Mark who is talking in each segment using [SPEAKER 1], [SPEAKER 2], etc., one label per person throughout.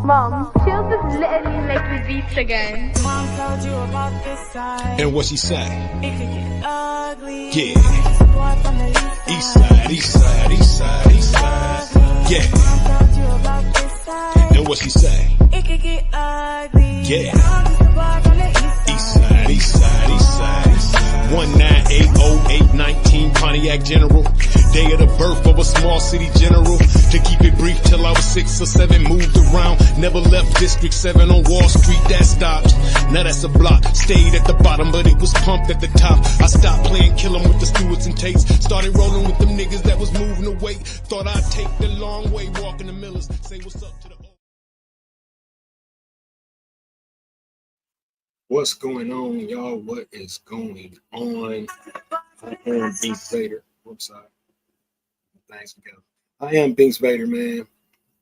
[SPEAKER 1] Mom, she'll just literally make me beats again.
[SPEAKER 2] Mom told you about this side.
[SPEAKER 3] And what she say?
[SPEAKER 2] It could get ugly.
[SPEAKER 3] Yeah.
[SPEAKER 2] Boy from the
[SPEAKER 3] East side, east side, east side, east side. Yeah.
[SPEAKER 2] Mom told you about this side.
[SPEAKER 3] And what she say?
[SPEAKER 2] It could get ugly.
[SPEAKER 3] Yeah.
[SPEAKER 2] I'm just a boy from the
[SPEAKER 3] East side, east side, east side, east side. 1980819 Pontiac General. Day of the birth of a small city general. To keep it brief, till I was 6 or 7, moved around. Never left District 7 on Wall Street, that stopped. Now that's a block. Stayed at the bottom, but it was pumped at the top. I stopped playing kill 'em with the Stewarts and Tates. Started rolling with them niggas that was moving away. Thought I'd take the long way, walking the Millers. Say what's up to the... What's going on, y'all? What is going on? I am Binks Vader. I'm sorry. Thanks together. I am Binks Vader, man.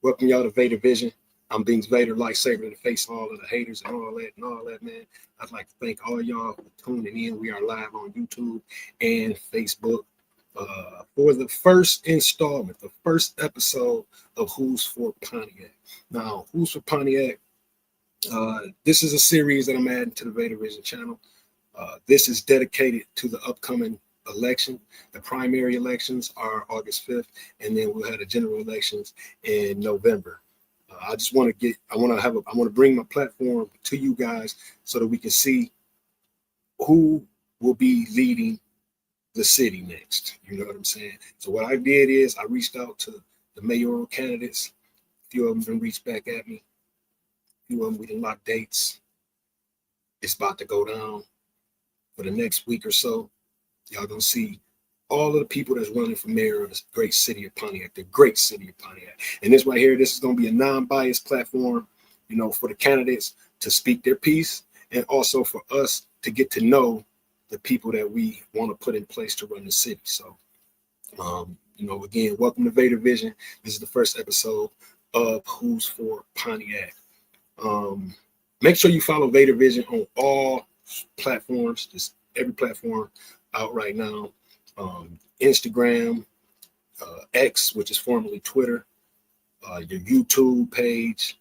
[SPEAKER 3] Welcome y'all to Vader Vision. I'm Binks Vader, lightsaber to face all of the haters and all that, man. I'd like to thank all y'all for tuning in. We are live on YouTube and Facebook for the first installment, the first episode of Who's for Pontiac. Now, Who's for Pontiac? This is a series that I'm adding to the Vader Vision channel. This is dedicated to the upcoming election. The primary elections are August 5th, and then we'll have the general elections in November. I just want to I want to bring my platform to you guys so that we can see who will be leading the city next. You know what I'm saying? So what I did is I reached out to the mayoral candidates. A few of them reached back at me. A few of them, we didn't lock dates. It's about to go down for the next week or so. Y'all gonna see all of the people that's running for mayor of this great city of Pontiac, the great city of Pontiac. And this right here, this is gonna be a non-biased platform, you know, for the candidates to speak their piece, and also for us to get to know the people that we want to put in place to run the city. So, you know, again, welcome to Vader Vision. This is the first episode of Who's for Pontiac. Make sure you follow Vader Vision on all platforms, just every platform out right now. Instagram, X, which is formerly Twitter, your YouTube page,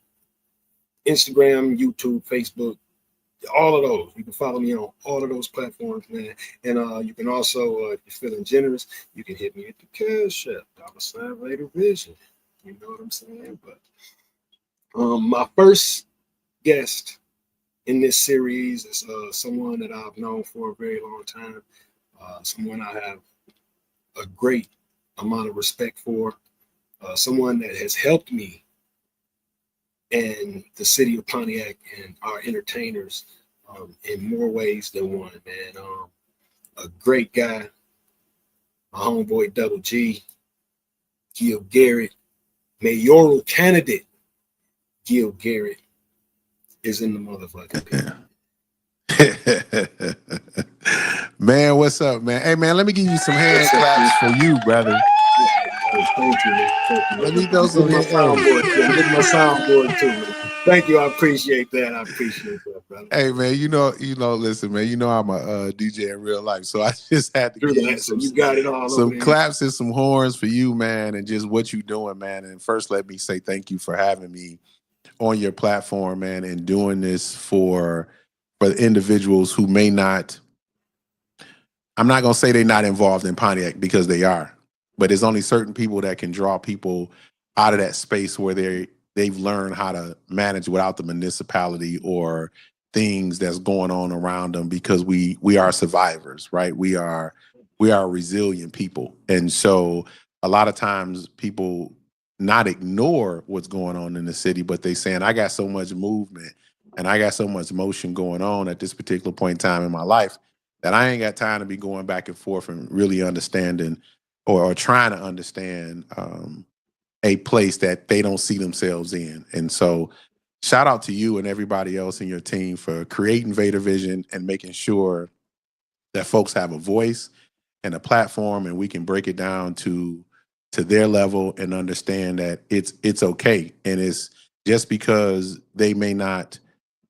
[SPEAKER 3] Instagram, YouTube, Facebook, all of those. You can follow me on all of those platforms, man. And you can also, if you're feeling generous, you can hit me at the Cash App, $ Vader Vision. You know what I'm saying? But my first guest in this series is someone that I've known for a very long time, someone I have a great amount of respect for, someone that has helped me and the city of Pontiac and our entertainers in more ways than one, man. A great guy, my homeboy Double G, Gill Garret, mayoral candidate Gill Garret is in the motherfucking
[SPEAKER 4] Man, what's up, man? Hey, man, let me give you some hand claps for you, brother.
[SPEAKER 3] Thank you, man. Thank you, man.
[SPEAKER 4] Let me throw some
[SPEAKER 3] my soundboard too, man. Thank you. I appreciate that. I appreciate that, brother.
[SPEAKER 4] Hey, man, you know, listen, man, you know I'm a DJ in real life, so I just had to give you some,
[SPEAKER 3] you got it all
[SPEAKER 4] some claps and some horns for you, man, and just what you doing, man. And first, let me say thank you for having me on your platform, man, and doing this for individuals who may not, I'm not going to say they're not involved in Pontiac, because they are, but there's only certain people that can draw people out of that space where they've learned how to manage without the municipality or things that's going on around them, because we are survivors, right? We are resilient people. And so a lot of times people not ignore what's going on in the city, but they saying, I got so much movement and I got so much motion going on at this particular point in time in my life that I ain't got time to be going back and forth and really understanding or trying to understand a place that they don't see themselves in. And so shout out to you and everybody else in your team for creating Vader Vision and making sure that folks have a voice and a platform, and we can break it down to their level and understand that it's okay. And it's just because they may not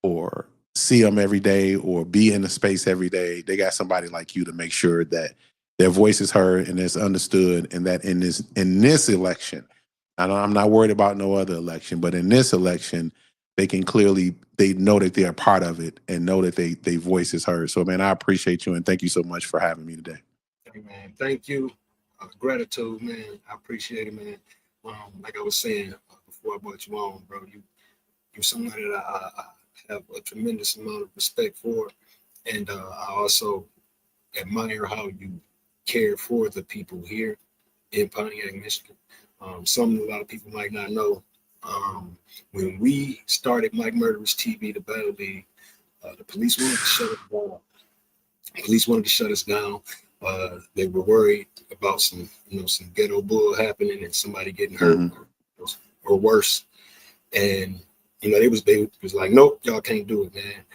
[SPEAKER 4] or see them every day or be in the space every day, they got somebody like you to make sure that their voice is heard and it's understood, and that in this election, I'm not worried about no other election, but in this election, they can clearly, they know that they're a part of it and know that they voice is heard. So man, I appreciate you and thank you so much for having me today.
[SPEAKER 3] Hey, man, thank you. Gratitude, man. I appreciate it, man. Like I was saying before I brought you on, bro, you're somebody that I have a tremendous amount of respect for, and I also admire how you care for the people here in Pontiac, Michigan. A lot of people might not know. When we started Mike Murderers TV, the Battle League, the police wanted to shut us down. Police wanted to shut us down. They were worried about some ghetto bull happening and somebody getting hurt or worse. And they was like, nope, y'all can't do it,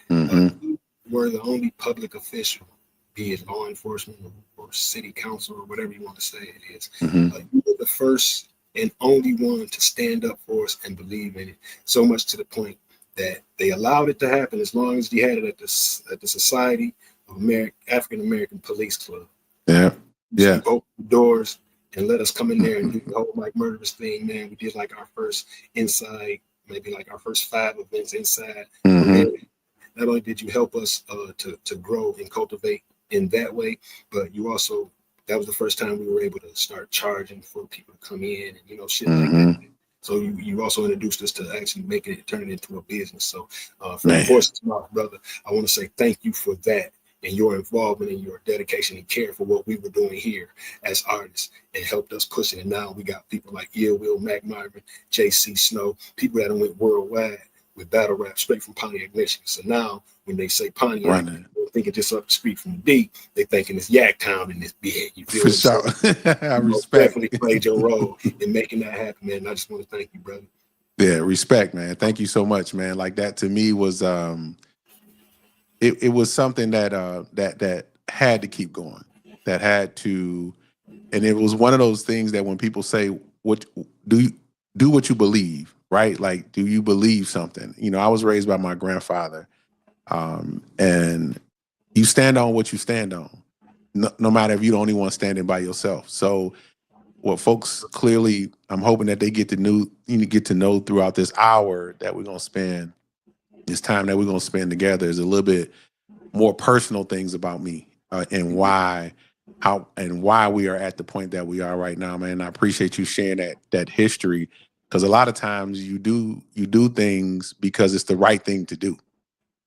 [SPEAKER 3] man. We were the only public official, be it law enforcement or city council or whatever you want to say it is. You were the first and only one to stand up for us and believe in it. So much to the point that they allowed it to happen as long as you had it at the Society of African American Police Club.
[SPEAKER 4] Yeah.
[SPEAKER 3] You opened the doors and let us come in there and do the whole like murderous thing, man. We did like our first inside, maybe like our first 5 events inside. Not only did you help us to grow and cultivate in that way, but you also, that was the first time we were able to start charging for people to come in and shit like that. So you also introduced us to actually turn it into a business. So from the horse's mouth, brother, I want to say thank you for that and your involvement and your dedication and care for what we were doing here as artists and helped us push it. And now we got people like Ill Will, Mac Myron, JC Snow, people that went worldwide with battle rap straight from Pontiac, Michigan. So now when they say Pontiac, they're thinking just up the street from the D, they thinking it's Yaktown and it's big. You feel
[SPEAKER 4] for sure. I respect.
[SPEAKER 3] Definitely played your role in making that happen, man. I just want to thank you, brother.
[SPEAKER 4] Yeah, respect, man. Thank you so much, man. Like that to me was it was something that that had to keep going. That had to, and it was one of those things that when people say, "What do you do? What you believe?" Right? Like, do you believe something? I was raised by my grandfather, and you stand on what you stand on, no matter if you're the only one standing by yourself. So, what folks clearly, I'm hoping that they get to know throughout this hour that we're gonna spend, this time that we're gonna spend together, is a little bit more personal things about me and why we are at the point that we are right now, man. I appreciate you sharing that history, because a lot of times you do things because it's the right thing to do.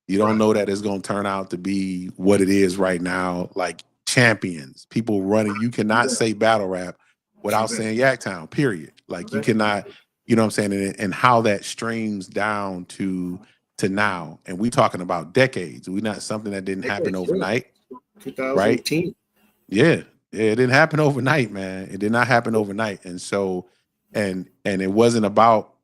[SPEAKER 4] You don't know that it's going to turn out to be what it is right now. Like champions, people running. You cannot say battle rap without saying Yaktown, period. Like you cannot, you know what I'm saying? And how that streams down to now. And we talking about decades. We're not something that didn't happen overnight.
[SPEAKER 3] 2018.
[SPEAKER 4] Right? Yeah. It didn't happen overnight, man. It did not happen overnight. And so, and it wasn't about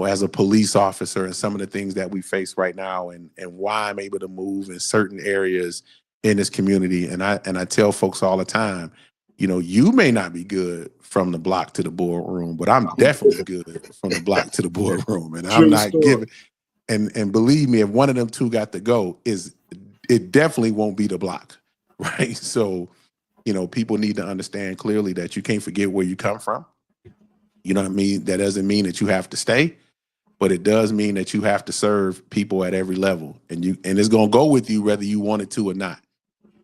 [SPEAKER 4] as a police officer and some of the things that we face right now and why I'm able to move in certain areas in this community. And I tell folks all the time, you may not be good from the block to the boardroom, but I'm definitely good from the block to the boardroom. And I'm not giving, and believe me, if one of them two got to go, it definitely won't be the block, right? So, people need to understand clearly that you can't forget where you come from. You know what I mean? That doesn't mean that you have to stay, but it does mean that you have to serve people at every level, and it's gonna go with you whether you want it to or not.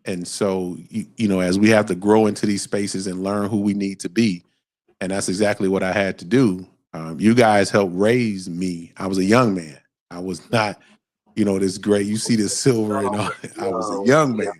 [SPEAKER 4] And so, as we have to grow into these spaces and learn who we need to be, and that's exactly what I had to do. You guys helped raise me. I was a young man. I was not, this great. You see this silver and all. I was a young man.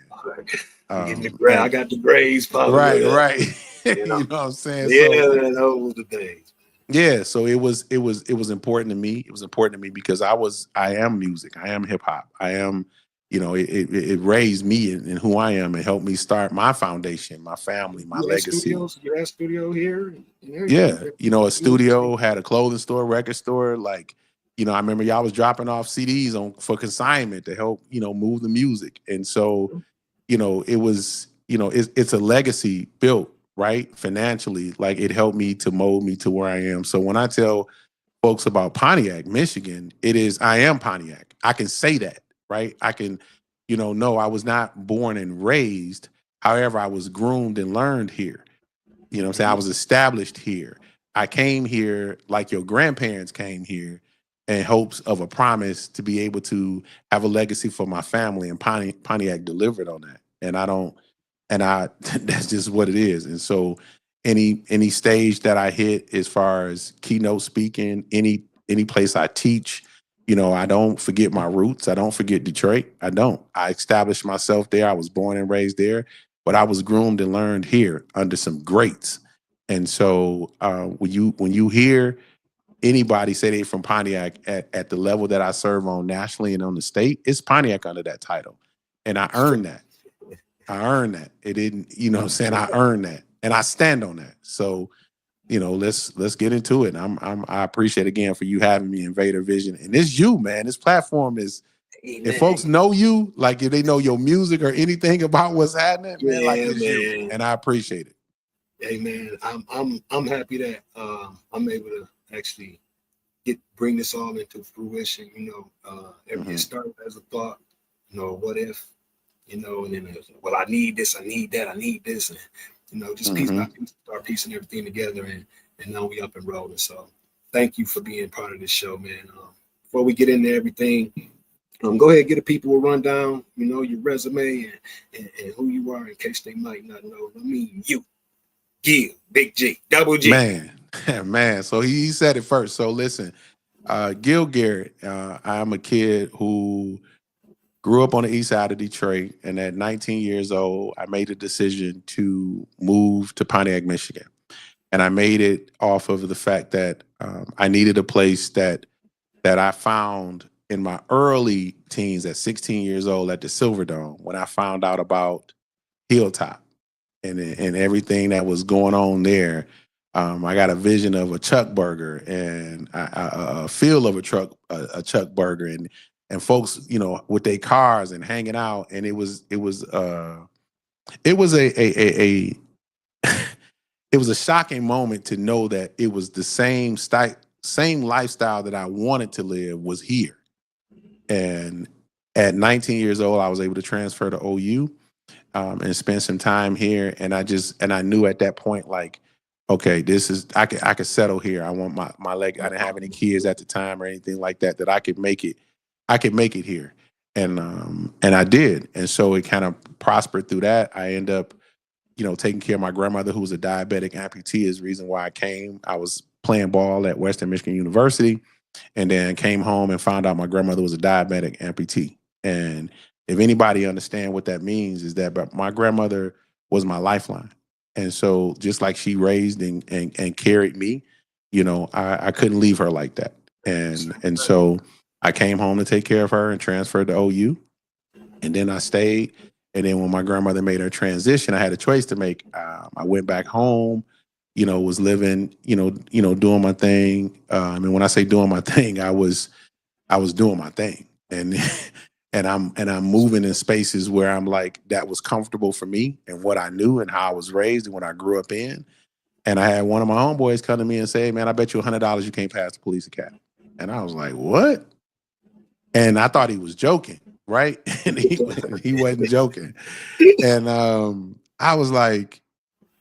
[SPEAKER 3] I got the grades, probably.
[SPEAKER 4] Right. You know what I'm saying?
[SPEAKER 3] Yeah, those were the days.
[SPEAKER 4] Yeah, so it was important to me. It was important to me because I am music. I am hip hop. I am, it raised me in who I am and helped me start my foundation, my family, my legacy.
[SPEAKER 3] You had a studio here?
[SPEAKER 4] Yeah, a studio, had a clothing store, record store. Like, I remember y'all was dropping off CDs for consignment to help, move the music. And so, it was, it's a legacy built, right? Financially, like it helped me to mold me to where I am. So when I tell folks about Pontiac, Michigan, I am Pontiac. I can say that, right? I can, no, I was not born and raised. However, I was groomed and learned here. You know what I'm saying? I was established here. I came here like your grandparents came here. in hopes of a promise to be able to have a legacy for my family, and Pontiac delivered on that. And I don't, and I that's just what it is. And so any stage that I hit as far as keynote speaking, any place I teach, I don't forget my roots. I don't forget Detroit. I don't. I established myself there. I was born and raised there, but I was groomed and learned here under some greats. And so when you hear anybody say they from Pontiac at the level that I serve on nationally and on the state, it's Pontiac under that title. And I earned that. I earned that. It didn't, what I'm saying? I earned that. And I stand on that. So, let's get into it. I appreciate again for you having me in Vader Vision. And it's you, man. This platform is, if folks know you, like if they know your music or anything about what's happening, man, like it's you. And I appreciate it.
[SPEAKER 3] Hey man, I'm happy that I'm able to actually bring this all into fruition. Everything started as a thought. What if? And then it was, well, I need this, I need that, I need this, and just piece by piece, start piecing everything together, and now we up and rolling. So thank you for being part of this show, man. Before we get into everything, go ahead and get the people a rundown, your resume and who you are in case they might not know. I mean, you, Gill, Big G, Double G.
[SPEAKER 4] Man. So he said it first. So listen, Gill Garret, I'm a kid who grew up on the east side of Detroit, and at 19 years old, I made a decision to move to Pontiac, Michigan. And I made it off of the fact that I needed a place that I found in my early teens at 16 years old at the Silverdome, when I found out about Hilltop and everything that was going on there. I got a vision of a Chuck Burger and a feel of a Chuck Burger, and folks, with their cars and hanging out, and it was a it was a shocking moment to know that it was the same lifestyle that I wanted to live was here. And at 19 years old, I was able to transfer to OU and spend some time here, and I knew at that point, like, okay, this is I could settle here. I want my leg. I didn't have any kids at the time or anything like that I could make it. I could make it here, and I did, and so it kind of prospered through that. I end up, taking care of my grandmother, who was a diabetic amputee. Is the reason why I came. I was playing ball at Western Michigan University, and then came home and found out my grandmother was a diabetic amputee. And if anybody understand what that means, is that my grandmother was my lifeline. And so just like she raised and carried me, I couldn't leave her like that. And so I came home to take care of her and transferred to OU. And then I stayed. And then when my grandmother made her transition, I had a choice to make. I went back home, was living, doing my thing. And when I say doing my thing, I was doing my thing. And and I'm moving in spaces where I'm like, that was comfortable for me and what I knew and how I was raised and what I grew up in. And I had one of my homeboys come to me and say, "Hey, man, I bet you $100 you can't pass the police academy." And I was like, "What?" And I thought he was joking, right? And he wasn't joking. And I was like,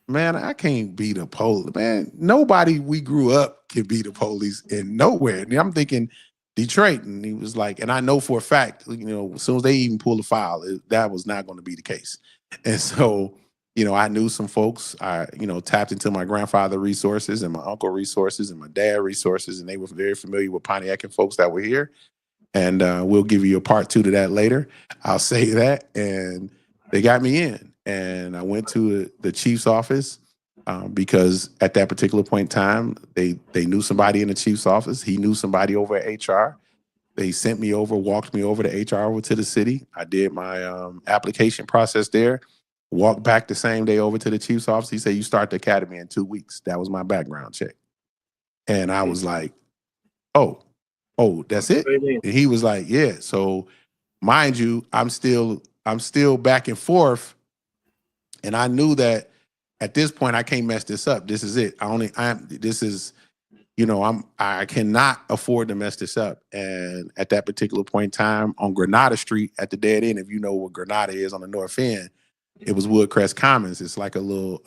[SPEAKER 4] "Man, I can't be the police. Man, nobody we grew up can be the police in nowhere." And I'm thinking Detroit. And he was like, and I know for a fact, as soon as they even pull the file, that was not going to be the case. And so, I knew some folks. I, tapped into my grandfather resources and my uncle resources and my dad resources, and they were very familiar with Pontiac and folks that were here. And we'll give you a part 2 to that later. I'll say that. And they got me in, and I went to the chief's office because at that particular point in time, they knew somebody in the chief's office. He knew somebody over at HR. They sent me over, walked me over to HR over to the city. I did my application process there, walked back the same day over to the chief's office. He said, "You start the academy in 2 weeks." That was my background check. And I was like, oh, that's it? And he was like, "Yeah." So mind you, I'm still back and forth. And I knew that at this point, I can't mess this up. This is it. I cannot afford to mess this up. And at that particular point in time on Granada Street at the dead end, if you know what Granada is on the north end, it was Woodcrest Commons. It's like a little,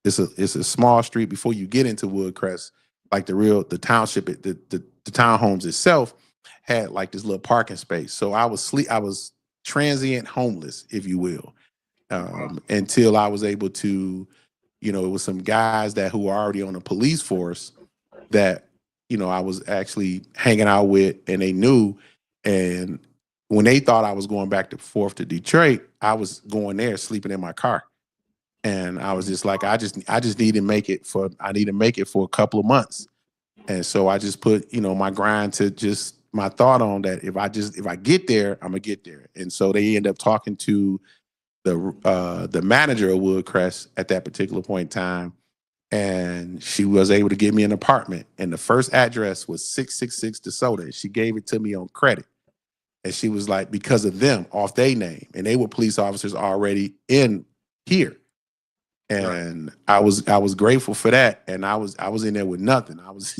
[SPEAKER 4] it's a small street before you get into Woodcrest, like the township, the townhomes itself had like this little parking space. So I was transient homeless, if you will, until I was able to, it was some guys that who were already on the police force that, I was actually hanging out with, and they knew. And when they thought I was going back and forth to Detroit, I was going there sleeping in my car. And I was just like, I just need to make it for a couple of months. And so I just put, my grind to just my thought on that. If I get there, I'm gonna get there. And so they end up talking to the manager of Woodcrest at that particular point in time. And she was able to give me an apartment. And the first address was 666 DeSoto. And she gave it to me on credit. And she was like, because of them, off their name. And they were police officers already in here. And I was grateful for that. And I was in there with nothing. I was,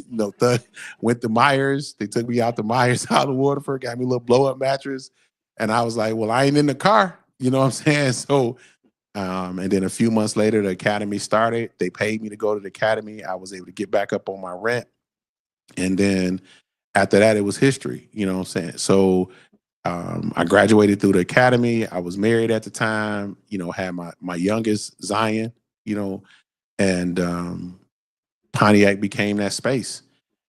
[SPEAKER 4] went to Myers. They took me out to Myers out of Waterford, got me a little blow-up mattress. And I was like, well, I ain't in the car. You know what I'm saying? So, and then a few months later, the academy started. They paid me to go to the academy. I was able to get back up on my rent. And then after that, it was history. You know what I'm saying? So I graduated through the academy. I was married at the time, had my youngest, Zion, and Pontiac became that space.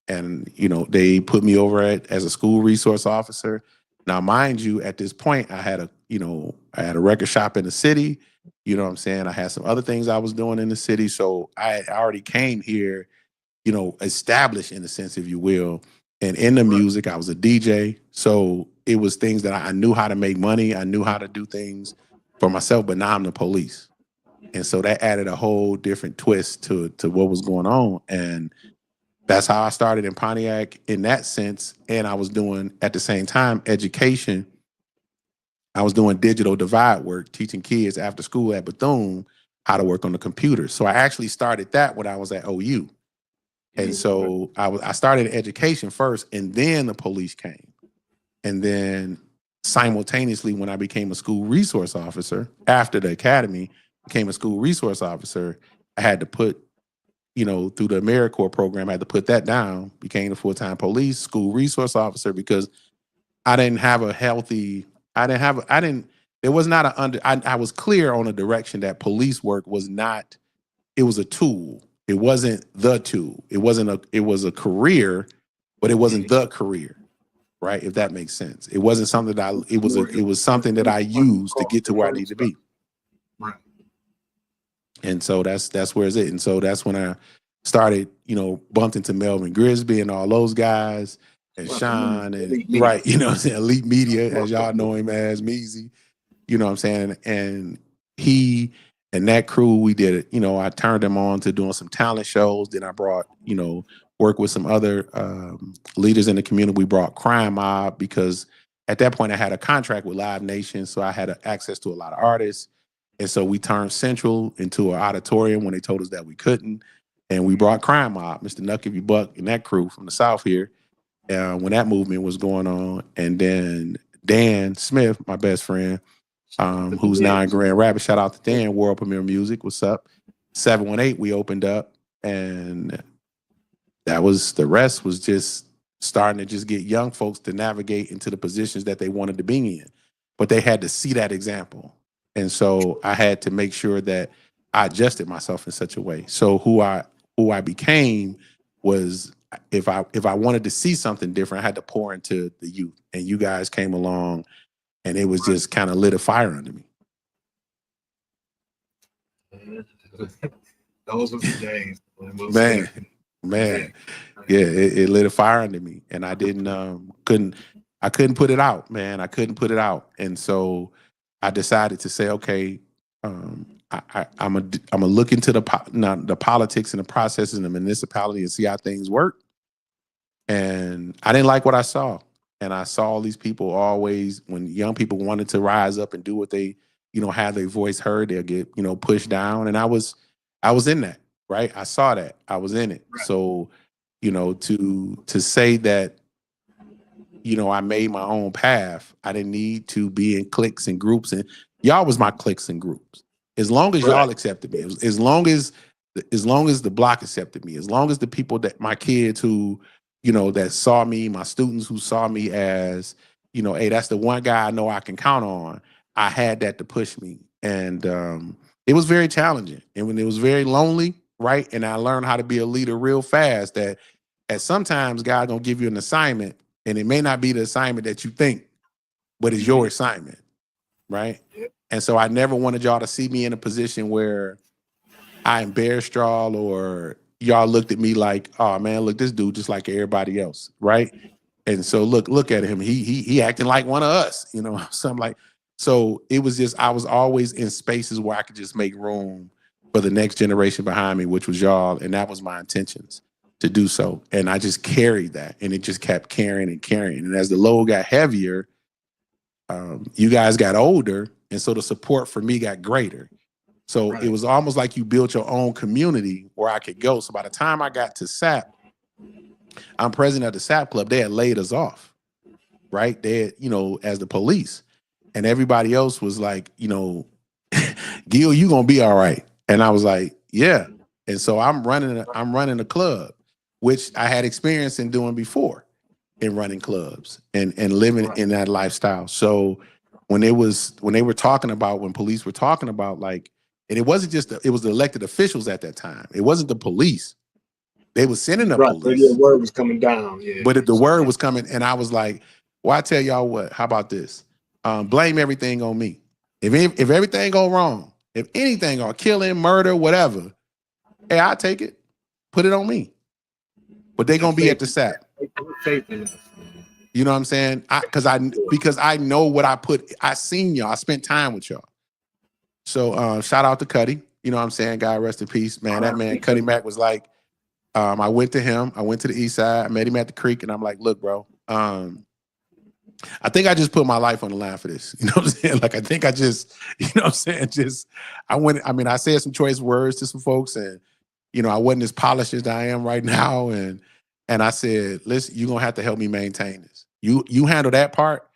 [SPEAKER 4] And, they put me over as a school resource officer. Now, mind you, at this point, I had a record shop in the city. You know what I'm saying? I had some other things I was doing in the city. So I already came here, established in a sense, if you will. And in the music, I was a DJ. So it was things that I knew how to make money. I knew how to do things for myself, but now I'm the police. And so that added a whole different twist to what was going on. And that's how I started in Pontiac in that sense. And I was doing, at the same time, education. I was doing digital divide work, teaching kids after school at Bethune how to work on the computer. So I actually started that when I was at OU. And so I started education first, and then the police came. And then simultaneously, when I became a school resource officer, after the academy, became a school resource officer, I had to put, through the AmeriCorps program, I had to put that down, became a full-time police school resource officer, because I didn't have a healthy, I was clear on the direction that police work was not, it was a tool. It wasn't the tool. It was a career, but it wasn't the career, right? If that makes sense. It wasn't something that it was something that I used to get to where I need to be.
[SPEAKER 3] Right.
[SPEAKER 4] And so that's where it's at. And so that's when I started, bumped into Melvin Grisby and all those guys, and Sean, and right, Elite Media, as y'all know him as, Measy, you know what I'm saying? And he and that crew, we did it. I turned them on to doing some talent shows. Then I brought, work with some other leaders in the community. We brought Crime Mob, because at that point I had a contract with Live Nation, so I had access to a lot of artists. And so we turned Central into an auditorium when they told us that we couldn't. And we brought Crime Mob, Mr. Nucky Buck and that crew from the South here, when that movement was going on. And then Dan Smith, my best friend, who's now in Grand Rapids. Shout out to Dan, World Premiere Music. What's up? 718, we opened up, and the rest was just starting to just get young folks to navigate into the positions that they wanted to be in. But they had to see that example. And so I had to make sure that I adjusted myself in such a way. So who I became was, if I wanted to see something different, I had to pour into the youth. And you guys came along, and it was just kind of lit a fire under me.
[SPEAKER 3] Those were the days.
[SPEAKER 4] Man. Yeah, it lit a fire under me. And I couldn't put it out, man. I couldn't put it out. And so I decided to say, okay, I'm gonna look into the politics and the processes in the municipality and see how things work. And I didn't like what I saw. And I saw all these people always, when young people wanted to rise up and do what they, have their voice heard, they'll get, pushed down. And I was in that, right? I saw that. I was in it. Right. So, to say that, I made my own path, I didn't need to be in cliques and groups. And y'all was my cliques and groups. As long as y'all accepted me, as long as the block accepted me, as long as the people that my kids who that saw me, my students who saw me as, hey, that's the one guy I know I can count on. I had that to push me. And it was very challenging. And when it was very lonely, right? And I learned how to be a leader real fast, that at sometimes God gonna give you an assignment, and it may not be the assignment that you think, but it's your assignment, right?
[SPEAKER 3] Yep.
[SPEAKER 4] And so I never wanted y'all to see me in a position where I embarrassed y'all, or y'all looked at me like, oh man, look, this dude just like everybody else, right? And so look at him. He acting like one of us, something like. So it was just, I was always in spaces where I could just make room for the next generation behind me, which was y'all, and that was my intentions to do so. And I just carried that, and it just kept carrying and carrying. And as the load got heavier, you guys got older, and so the support for me got greater. So It was almost like you built your own community where I could go. So by the time I got to SAP, I'm president of the SAP club. They had laid us off, right? They had, as the police, and everybody else was like, Gil, you gonna be all right. And I was like, yeah. And so I'm running a club, which I had experience in doing before, in running clubs and living in that lifestyle. So when police were talking about, like, and it wasn't just it was the elected officials at that time. It wasn't the police. They were sending the police.
[SPEAKER 3] But the word was coming down. Yeah.
[SPEAKER 4] But if the word was coming, and I was like, well, I tell y'all what, how about this? Blame everything on me. If everything go wrong, if anything, or killing, murder, whatever, hey, I'll take it. Put it on me. But they're gonna be at the SAP.
[SPEAKER 3] Faith in us.
[SPEAKER 4] You know what I'm saying? Because I know what I seen y'all. I spent time with y'all. So shout out to Cuddy. You know what I'm saying? God rest in peace, man. That man, Cuddy Mack, was like, I went to him. I went to the east side. I met him at the creek, and I'm like, look, bro, I think I just put my life on the line for this. You know what I'm saying? Like, I think I just, I said some choice words to some folks, and, I wasn't as polished as I am right now. And I said, listen, you're going to have to help me maintain this. You handle that part,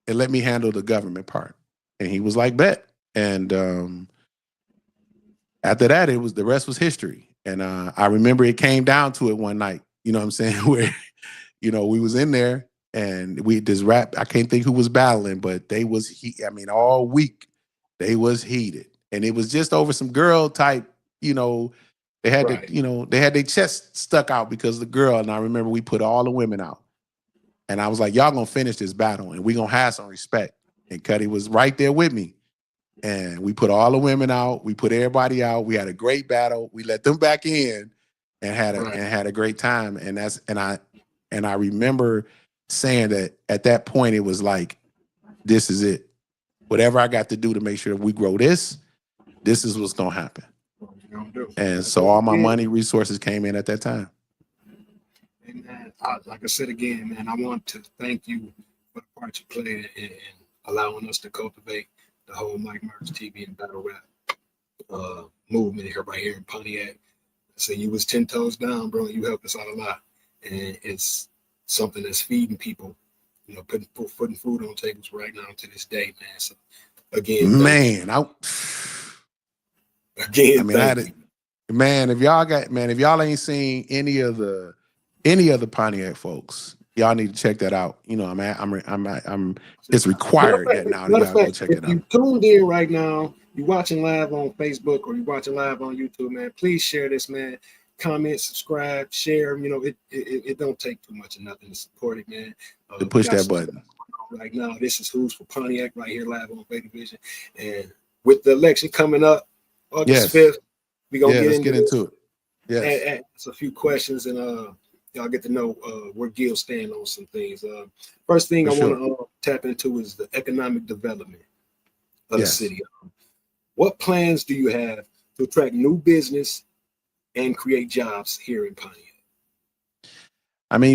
[SPEAKER 4] and let me handle the government part. And he was like, bet. And after that, the rest was history. And I remember it came down to it one night, you know what I'm saying? Where, we was in there, and we this rap, I can't think who was battling, but they was all week they was heated. And it was just over some girl type, they had they had their chest stuck out because of the girl. And I remember we put all the women out. And I was like, y'all gonna finish this battle, and we gonna have some respect. And Cuddy was right there with me. And we put all the women out. We put everybody out. We had a great battle. We let them back in and had a great time. And I remember saying that at that point, it was like, this is it. Whatever I got to do to make sure we grow this is what's going to happen. And so all my money, resources came in at that time.
[SPEAKER 3] And man, like I said again, man, I want to thank you for the part you played in allowing us to cultivate the whole Mike Merge TV and battle rap movement right here in Pontiac. So you was 10 toes down, bro. You helped us out a lot. And it's something that's feeding people, putting food on tables right now to this day, man. So again,
[SPEAKER 4] man, if y'all ain't seen any of the Pontiac folks, y'all need to check that out. It's required that now y'all go check it out.
[SPEAKER 3] If you tuned in right now, you're watching live on Facebook or you're watching live on YouTube, man, please share this, man. Comment, subscribe, share. It don't take too much of nothing to support it, man.
[SPEAKER 4] To push that button.
[SPEAKER 3] Right now, this is Who's for Pontiac right here live on Vader Vision. And with the election coming up, August 5th, we're going to get into it. Yes. Ask a few questions, and y'all get to know where Gill stand on some things. First thing I want to tap into is the economic development of the city. What plans do you have to attract new business and create jobs here in Pontiac?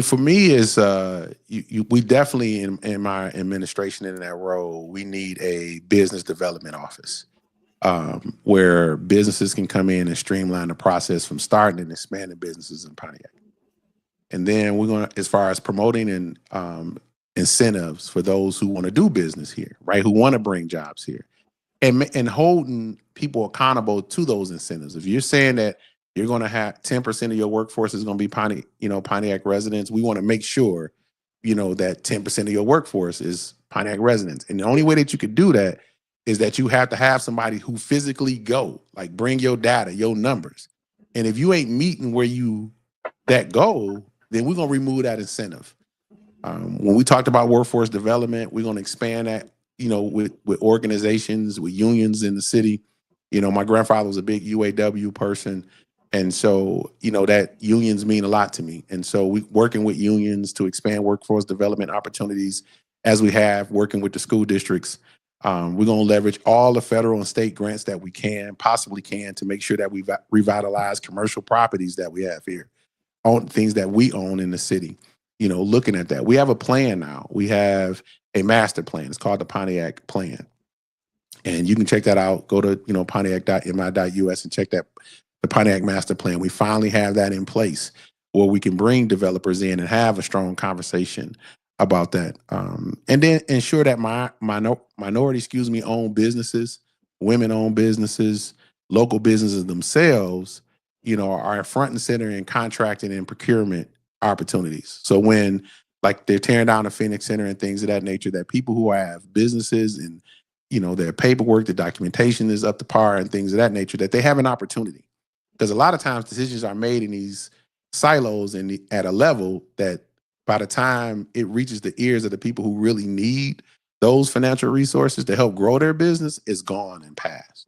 [SPEAKER 4] For me, is we definitely in my administration in that role, we need a business development office where businesses can come in and streamline the process from starting and expanding businesses in Pontiac. And then we're going to, as far as promoting and incentives for those who want to do business here, right? Who want to bring jobs here, and holding people accountable to those incentives. If you're saying that you're going to have 10% of your workforce is going to be Pontiac residents. We want to make sure, that 10% of your workforce is Pontiac residents. And the only way that you could do that is that you have to have somebody who physically go, like bring your data, your numbers. And if you ain't meeting that goal, then we're going to remove that incentive. When we talked about workforce development, we're going to expand that, with organizations, with unions in the city. My grandfather was a big UAW person. And so, that unions mean a lot to me. And so we working with unions to expand workforce development opportunities as we have working with the school districts. We're going to leverage all the federal and state grants that we possibly can to make sure that we revitalize commercial properties that we have here, on things that we own in the city. Looking at that, we have a plan now. We have a master plan. It's called the Pontiac Plan. And you can check that out. Go to, pontiac.mi.us and check that, the Pontiac Master Plan. We finally have that in place where we can bring developers in and have a strong conversation about that. And then ensure that minority, owned businesses, women-owned businesses, local businesses themselves, are front and center in contracting and procurement opportunities. So when they're tearing down the Phoenix Center and things of that nature, that people who have businesses and, their paperwork, the documentation is up to par and things of that nature, that they have an opportunity. Because a lot of times decisions are made in these silos and at a level that by the time it reaches the ears of the people who really need those financial resources to help grow their business, is gone and past.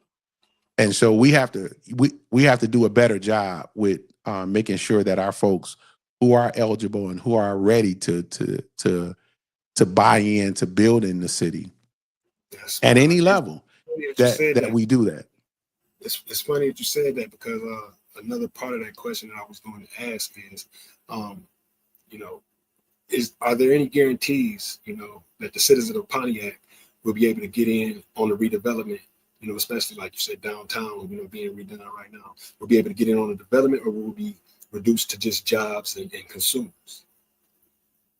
[SPEAKER 4] And so we have to do a better job with making sure that our folks who are eligible and who are ready to buy in to build in the city at any level, that we do that.
[SPEAKER 3] It's funny that you said that, because another part of that question that I was going to ask is, are there any guarantees, that the citizens of Pontiac will be able to get in on the redevelopment, especially like you said, downtown, being redone right now, we'll be able to get in on the development, or will be reduced to just jobs and consumers?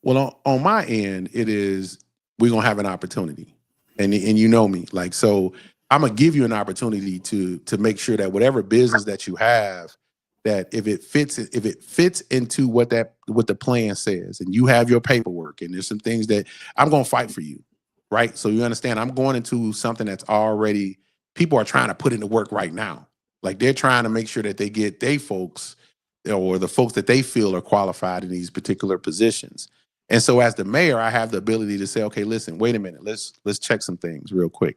[SPEAKER 4] Well, on my end, it is, we're going to have an opportunity. And you know me, so I'm going to give you an opportunity to make sure that whatever business that you have, that if it fits into what the plan says, and you have your paperwork, and there's some things that I'm going to fight for you, right? So you understand, I'm going into something that's already, people are trying to put into work right now. They're trying to make sure that they get their folks, or the folks that they feel are qualified in these particular positions. And so as the mayor, I have the ability to say, okay, listen, wait a minute, let's check some things real quick.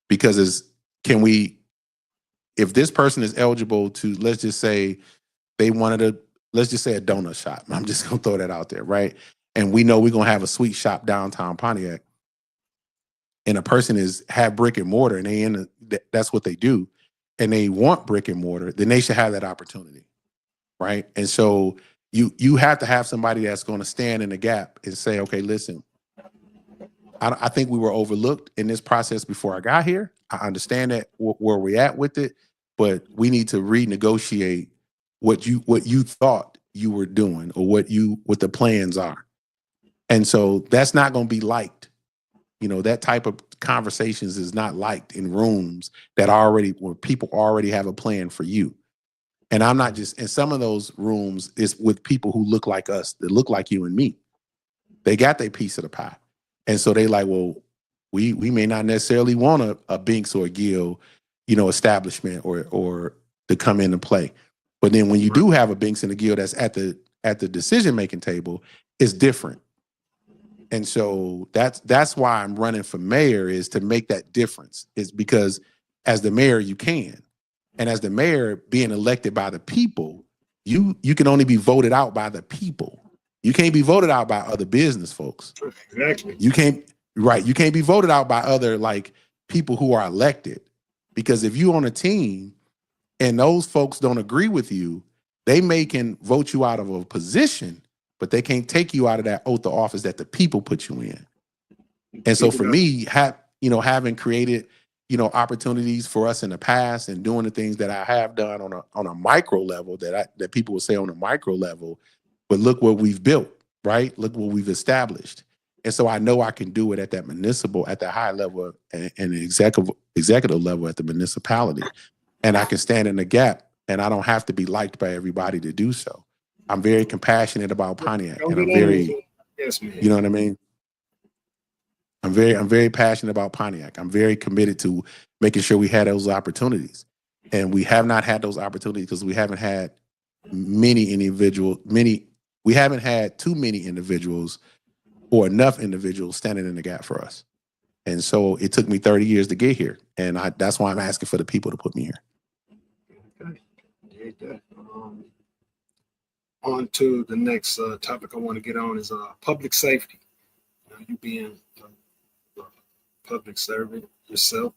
[SPEAKER 4] Because if this person is eligible to, let's just say a donut shop. I'm just going to throw that out there, right? And we know we're going to have a sweet shop downtown Pontiac, and a person have brick and mortar, and that's what they do, and they want brick and mortar, then they should have that opportunity, right? And so you have to have somebody that's going to stand in the gap and say, okay, listen, I think we were overlooked in this process before I got here. I understand that where we're at with it, but we need to renegotiate what you thought you were doing, or what the plans are. And so that's not going to be liked. That type of conversations is not liked in rooms where people already have a plan for you. And I'm not just in some of those rooms is with people who look like us, that look like you and me. They got their piece of the pie. And so they like, well, we may not necessarily want a Binks or a Gill, establishment or to come into play. But then when you do have a Binks and a Gill that's at the decision-making table, it's different. And so that's why I'm running for mayor, is to make that difference. It's because as the mayor, you can. And as the mayor, being elected by the people, you can only be voted out by the people. You can't be voted out by other business folks.
[SPEAKER 3] Exactly.
[SPEAKER 4] You can't be voted out by other people who are elected. Because if you on a team and those folks don't agree with you, they can vote you out of a position, but they can't take you out of that oath of office that the people put you in. And so for me, having created opportunities for us in the past, and doing the things that I have done on a micro level that people would say on a micro level, but look what we've built, right? Look what we've established. And so I know I can do it at that municipal, at the high level, and the executive level at the municipality. And I can stand in the gap and I don't have to be liked by everybody to do so. I'm very compassionate about Pontiac,
[SPEAKER 3] Don't
[SPEAKER 4] and
[SPEAKER 3] get
[SPEAKER 4] I'm
[SPEAKER 3] on
[SPEAKER 4] very,
[SPEAKER 3] it. Yes, man.
[SPEAKER 4] you know what I mean? I'm very passionate about Pontiac. I'm very committed to making sure we had those opportunities. And we have not had those opportunities because we haven't had we haven't had too many individuals or enough individuals standing in the gap for us. And so it took me 30 years to get here. And that's why I'm asking for the people to put me here.
[SPEAKER 3] Okay. Yeah, on to the next topic I want to get on is public safety. You being a public servant yourself,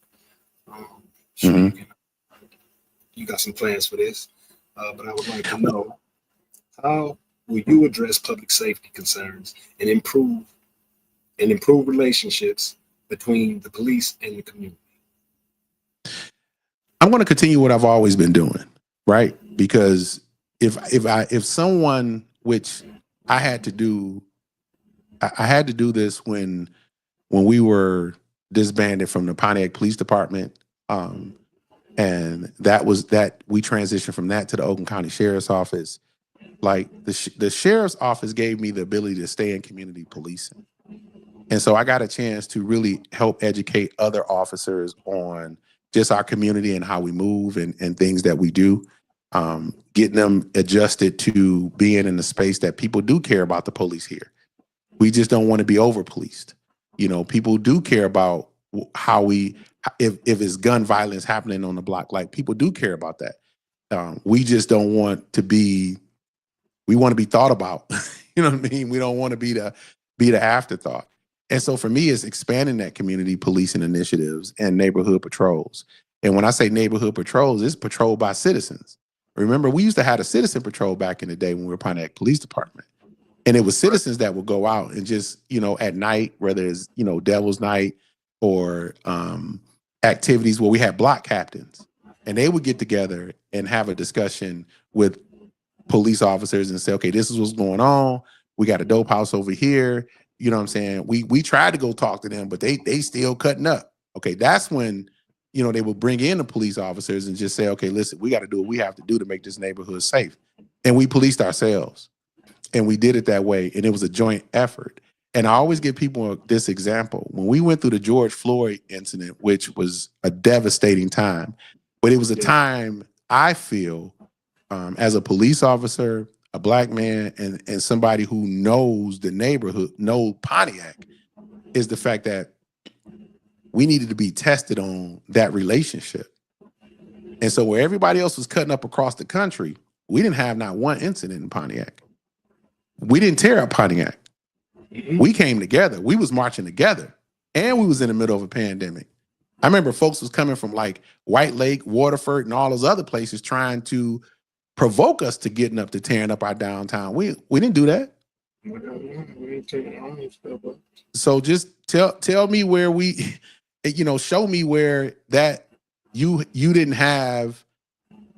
[SPEAKER 3] sure you got some plans for this, but I would like to know, how will you address public safety concerns and improve relationships between the police and the community?
[SPEAKER 4] I'm going to continue what I've always been doing, right? Because if someone, which I had to do this when we were disbanded from the Pontiac Police Department, and that we transitioned from that to the Oakland County Sheriff's Office. Like the sheriff's office gave me the ability to stay in community policing, and so I got a chance to really help educate other officers on just our community and how we move and things that we do, getting them adjusted to being in the space that people do care about the police here. We just don't want to be over policed. You know, people do care about how if it's gun violence happening on the block, like people do care about that. We just don't want to be, we want to be thought about. You know what I mean? We don't want to be the afterthought. And so for me, it's expanding that community policing initiatives and neighborhood patrols. And when I say neighborhood patrols, it's patrolled by citizens. Remember, we used to have a citizen patrol back in the day when we were Pontiac Police Department. And it was citizens that would go out and just, at night, whether it's, Devil's Night or activities where we had block captains. And they would get together and have a discussion with police officers and say, okay, this is what's going on. We got a dope house over here. You know what I'm saying? We tried to go talk to them, but they still cutting up. Okay, that's when, they would bring in the police officers and just say, okay, listen, we got to do what we have to do to make this neighborhood safe. And we policed ourselves. And we did it that way. And it was a joint effort. And I always give people this example. When we went through the George Floyd incident, which was a devastating time, but it was a time I feel as a police officer, a Black man, and somebody who knows the neighborhood, knows Pontiac, is the fact that we needed to be tested on that relationship. And so where everybody else was cutting up across the country, we didn't have not one incident in Pontiac. We didn't tear up Pontiac. We came together. We was marching together. And we was in the middle of a pandemic. I remember folks was coming from like White Lake, Waterford, and all those other places trying to provoke us to getting up to tearing up our downtown. We didn't do that. So just tell me where we, show me where that you didn't have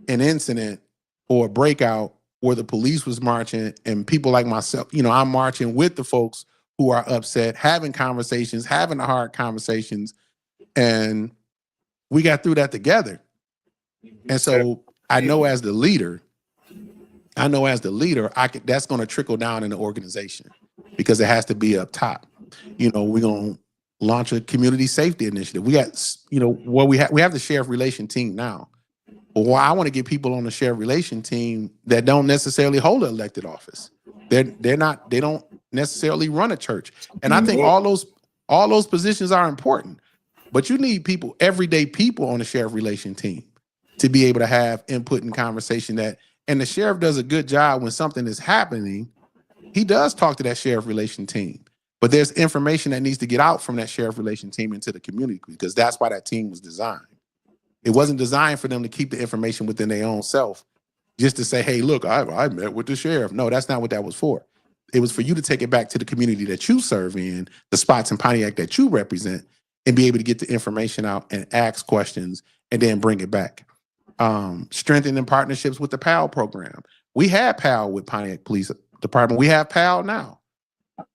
[SPEAKER 4] an incident or a breakout where the police was marching and people like myself, I'm marching with the folks who are upset, having conversations, having the hard conversations, and we got through that together. And so I know as the leader, that's going to trickle down in the organization because it has to be up top. We're going to launch a community safety initiative. We got, we have the sheriff relation team now. Well, I want to get people on the sheriff relation team that don't necessarily hold an elected office. They don't necessarily run a church. And I think all those positions are important. But you need people, everyday people on the sheriff relation team to be able to have input and conversation and the sheriff does a good job when something is happening. He does talk to that sheriff relation team. But there's information that needs to get out from that sheriff relation team into the community because that's why that team was designed. It wasn't designed for them to keep the information within their own self, just to say, hey, look, I met with the sheriff. No, that's not what that was for. It was for you to take it back to the community that you serve in, the spots in Pontiac that you represent, and be able to get the information out and ask questions and then bring it back. Strengthening partnerships with the PAL program. We had PAL with Pontiac Police Department. We have PAL now.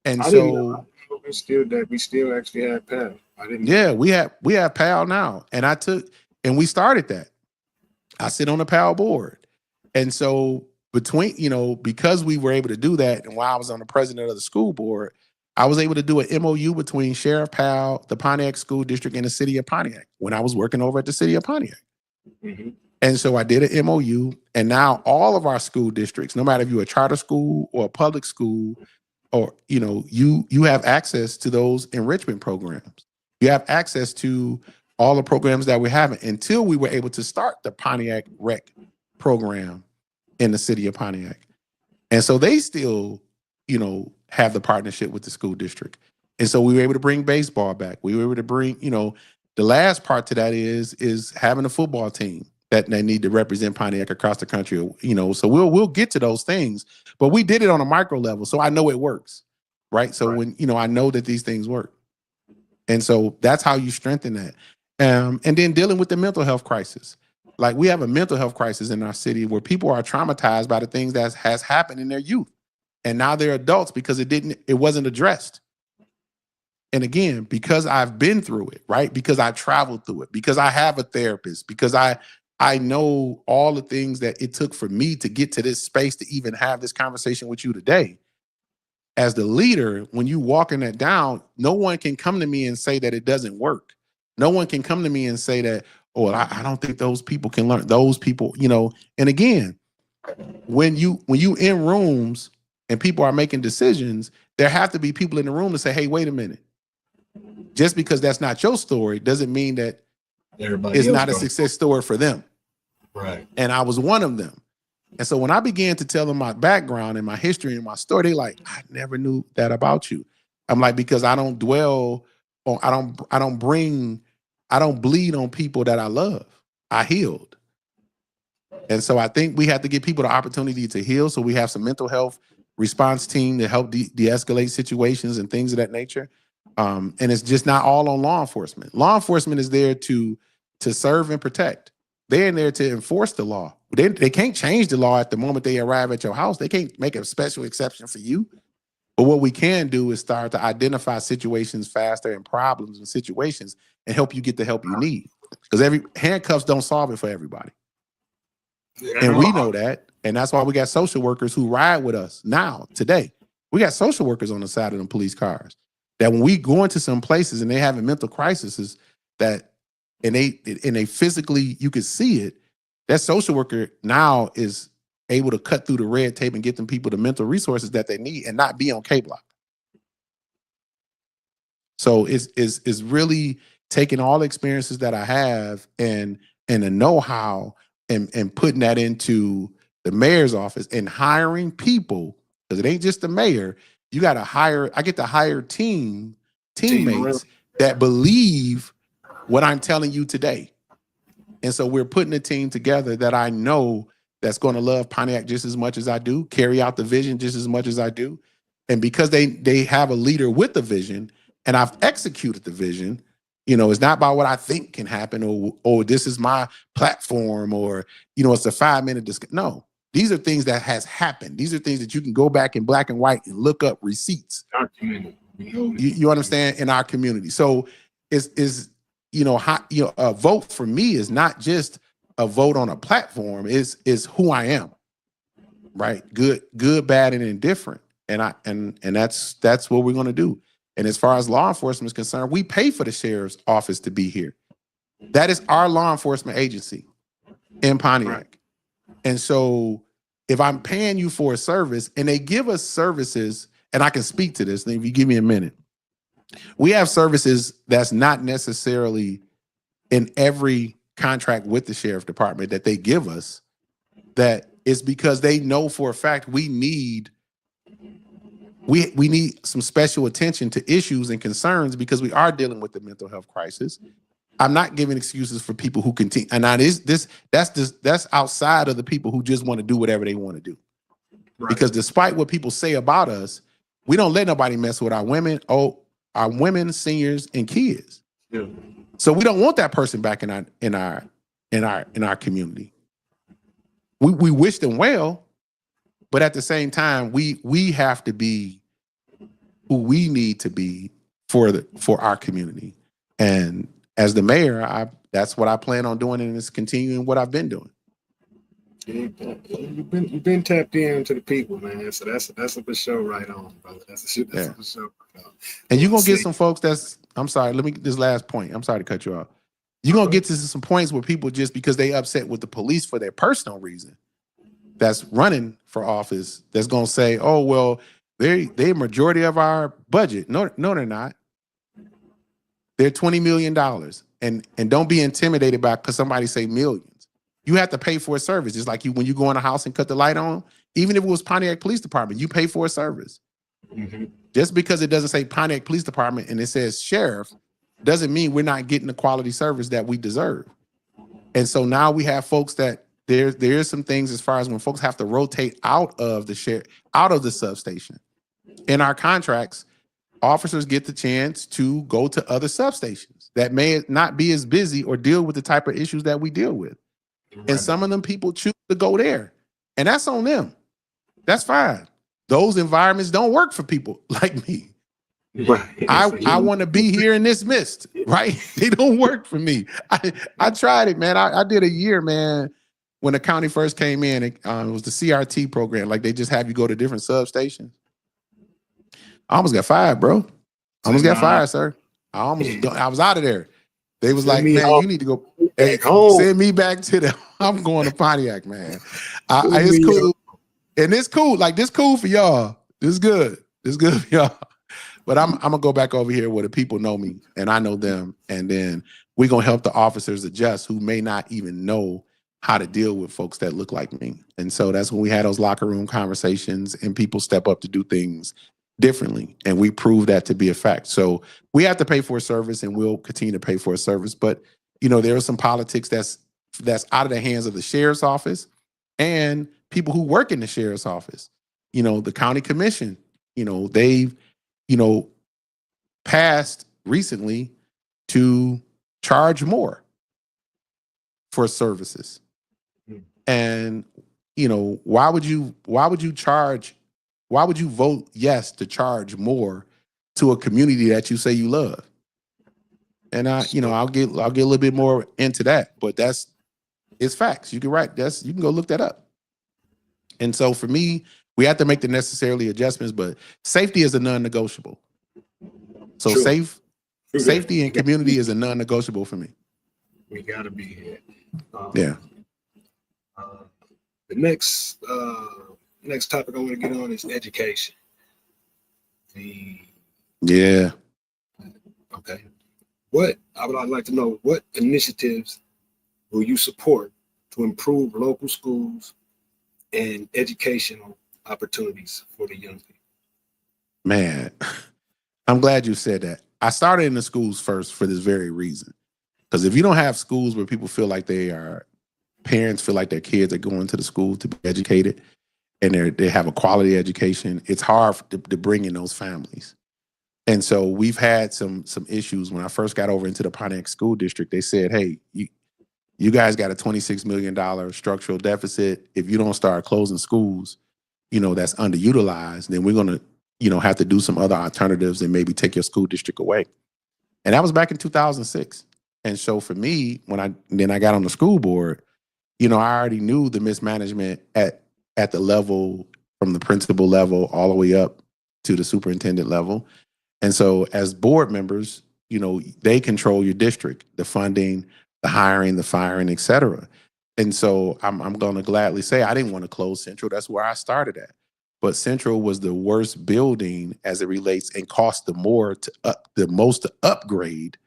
[SPEAKER 4] And so
[SPEAKER 3] we still actually have PAL.
[SPEAKER 4] We have PAL now. And we started that. I sit on the PAL board. And so between, because we were able to do that, and while I was on the president of the school board, I was able to do an MOU between Sheriff Powell, the Pontiac School District, and the city of Pontiac when I was working over at the city of Pontiac.
[SPEAKER 3] Mm-hmm.
[SPEAKER 4] And so I did an MOU, and now all of our school districts, no matter if you're a charter school or a public school, or you have access to those enrichment programs. You have access to all the programs that we're having until we were able to start the Pontiac Rec program in the city of Pontiac. And so they still, have the partnership with the school district. And so we were able to bring baseball back. We were able to bring, the last part to that is having a football team that they need to represent Pontiac across the country, so we'll get to those things, but we did it on a micro level. So I know it works, right? So when, I know that these things work. And so that's how you strengthen that. And then dealing with the mental health crisis. Like, we have a mental health crisis in our city where people are traumatized by the things that has happened in their youth. And now they're adults because it wasn't addressed. And again, because I've been through it, right? Because I traveled through it, because I have a therapist, because I know all the things that it took for me to get to this space to even have this conversation with you today. As the leader, when you walking that down, no one can come to me and say that it doesn't work. No one can come to me and say that, I don't think those people can learn. Those people, and again, when you in rooms and people are making decisions, there have to be people in the room to say, hey, wait a minute. Just because that's not your story doesn't mean that it's not a success story for them.
[SPEAKER 3] Right.
[SPEAKER 4] And I was one of them. And so when I began to tell them my background and my history and my story, they like, I never knew that about you. I'm like, because I don't dwell on, I don't bleed on people that I love. I healed. And so I think we have to give people the opportunity to heal. So we have some mental health response team to help de-escalate situations and things of that nature. And it's just not all on law enforcement. Law enforcement is there to serve and protect. They're in there to enforce the law. They can't change the law at the moment they arrive at your house. They can't make a special exception for you. But what we can do is start to identify situations faster and problems and situations and help you get the help you need. Because handcuffs don't solve it for everybody. And we know that. And that's why we got social workers who ride with us now, today. We got social workers on the side of them police cars. That when we go into some places and they having mental crises and they physically, you can see it, that social worker now is able to cut through the red tape and get them people the mental resources that they need and not be on K-block. So it's really taking all the experiences that I have and the know-how and putting that into the mayor's office and hiring people, because it ain't just the mayor. You got to hire, I get to hire teammates that believe what I'm telling you today. And so we're putting a team together that I know that's going to love Pontiac just as much as I do, carry out the vision just as much as I do. And because they have a leader with the vision and I've executed the vision, it's not about what I think can happen or this is my platform or, it's a 5-minute discussion. No, these are things that has happened. These are things that you can go back in black and white and look up receipts.
[SPEAKER 3] Our community.
[SPEAKER 4] You understand, in our community. So a vote for me is not just a vote on a platform, is who I am, right? Good, bad, and indifferent. And that's what we're going to do. And as far as law enforcement is concerned, we pay for the sheriff's office to be here. That is our law enforcement agency in Pontiac. Right. And so if I'm paying you for a service and they give us services, and I can speak to this, then if you give me a minute, we have services that's not necessarily in every contract with the sheriff department that they give us, that is because they know for a fact we need some special attention to issues and concerns because we are dealing with the mental health crisis. I'm not giving excuses for people who continue, and that's outside of the people who just want to do whatever they want to do. Right. Because despite what people say about us, we don't let nobody mess with our women, seniors, and kids. Yeah. So we don't want that person back in our community. We wish them well, but at the same time, we have to be who we need to be for our community. And as the mayor, that's what I plan on doing, and it's continuing what I've been doing.
[SPEAKER 3] You've been tapped into the people, man. So that's a for sure right on, brother. That's a
[SPEAKER 4] Yeah.
[SPEAKER 3] for sure.
[SPEAKER 4] And you're
[SPEAKER 3] Well,
[SPEAKER 4] gonna get
[SPEAKER 3] see,
[SPEAKER 4] some folks that's I'm sorry, let me get this last point. I'm sorry to cut you off. You're gonna get to some points where people just because they upset with the police for their personal reason that's running for office, that's gonna say, oh, well, they majority of our budget. No, they're not. They're $20 million. And don't be intimidated by because somebody say millions. You have to pay for a service. Just like you when you go in a house and cut the light on, even if it was Pontiac Police Department, you pay for a service.
[SPEAKER 3] mm-hmm.
[SPEAKER 4] Just because it doesn't say Pontiac Police Department and it says sheriff doesn't mean we're not getting the quality service that we deserve. And so now we have folks that there's some things as far as when folks have to rotate out of the substation. In our contracts, officers get the chance to go to other substations that may not be as busy or deal with the type of issues that we deal with.
[SPEAKER 3] Right.
[SPEAKER 4] And some of them people choose to go there. And that's on them. That's fine. Those environments don't work for people like me.
[SPEAKER 3] Right.
[SPEAKER 4] I want to be here in this mist, right? They don't work for me. I tried it, man. I did a year, man. When the county first came in, it was the CRT program. Like they just have you go to different substations. I almost got fired, bro. I almost got fired, sir. I was out of there. They was like, man, you need to go send me back to the. I'm going to Pontiac, man. It's cool. And it's cool. Like this cool for y'all. This is good. This is good for y'all. But I'm gonna go back over here where the people know me and I know them. And then we're gonna help the officers adjust who may not even know how to deal with folks that look like me. And so that's when we had those locker room conversations and people step up to do things differently. And we prove that to be a fact. So we have to pay for a service and we'll continue to pay for a service. But you know, there are some politics that's out of the hands of the sheriff's office and people who work in the sheriff's office. You know, the county commission, you know, they've, you know, passed recently to charge more for services. And, you know, why would you vote yes to charge more to a community that you say you love? And I'll get a little bit more into that, but it's facts. You can you can go look that up. And so for me, we have to make the necessary adjustments, but safety is a non-negotiable. So safety and community is a non-negotiable for me.
[SPEAKER 3] We gotta be here.
[SPEAKER 4] Yeah.
[SPEAKER 3] The next topic I want to get on is education.
[SPEAKER 4] Yeah.
[SPEAKER 3] Okay. I'd like to know what initiatives will you support to improve local schools and educational opportunities for the young people?
[SPEAKER 4] Man, I'm glad you said that. I started in the schools first for this very reason. Because if you don't have schools where people feel like parents feel like their kids are going to the school to be educated and they have a quality education, it's hard to bring in those families. And so we've had some issues. When I first got over into the Pontiac School District, they said, hey, you guys got a $26 million structural deficit. If you don't start closing schools, you know, that's underutilized, then we're going to, you know, have to do some other alternatives and maybe take your school district away. And that was back in 2006. And so for me, when I got on the school board, you know, I already knew the mismanagement at the level from the principal level all the way up to the superintendent level. And so as board members, you know, they control your district, the funding, the hiring, the firing, et cetera. And so I'm going to gladly say I didn't want to close Central. That's where I started at. But Central was the worst building as it relates and cost the most to upgrade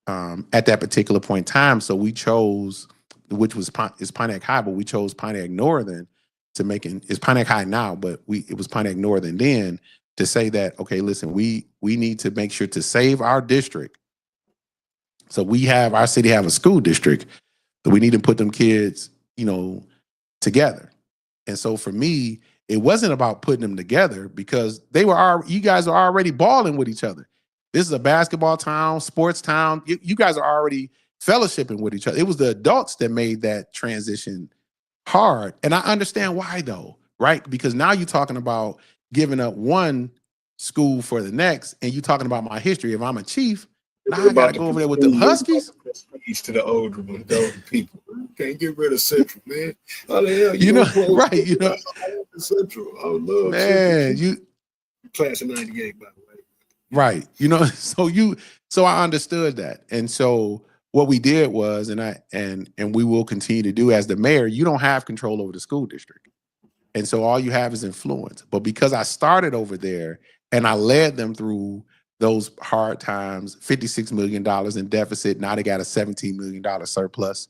[SPEAKER 4] at that particular point in time. So we chose, which is Pontiac High, but we chose Pontiac Northern to make it. It's Pontiac High now, but it was Pontiac Northern then to say that, okay, listen, we need to make sure to save our district. So our city have a school district, but we need to put them kids, you know, together. And so for me, it wasn't about putting them together because you guys are already balling with each other. This is a basketball town, sports town. You guys are already fellowshipping with each other. It was the adults that made that transition hard. And I understand why though, right? Because now you're talking about giving up one school for the next, and you're talking about my history. If I'm a chief, now I got to go over there with them Huskies.
[SPEAKER 3] speech to the older ones, the older people. You can't get rid of Central, man. How the hell
[SPEAKER 4] You know,
[SPEAKER 3] gonna close
[SPEAKER 4] right? You know,
[SPEAKER 3] Central? I would love
[SPEAKER 4] man,
[SPEAKER 3] Central. Class of '98, by the way.
[SPEAKER 4] right. You know, so I understood that. And so what we did was, and we will continue to do as the mayor, you don't have control over the school district. And so all you have is influence. But because I started over there and I led them through those hard times, $56 million in deficit. Now they got a $17 million surplus.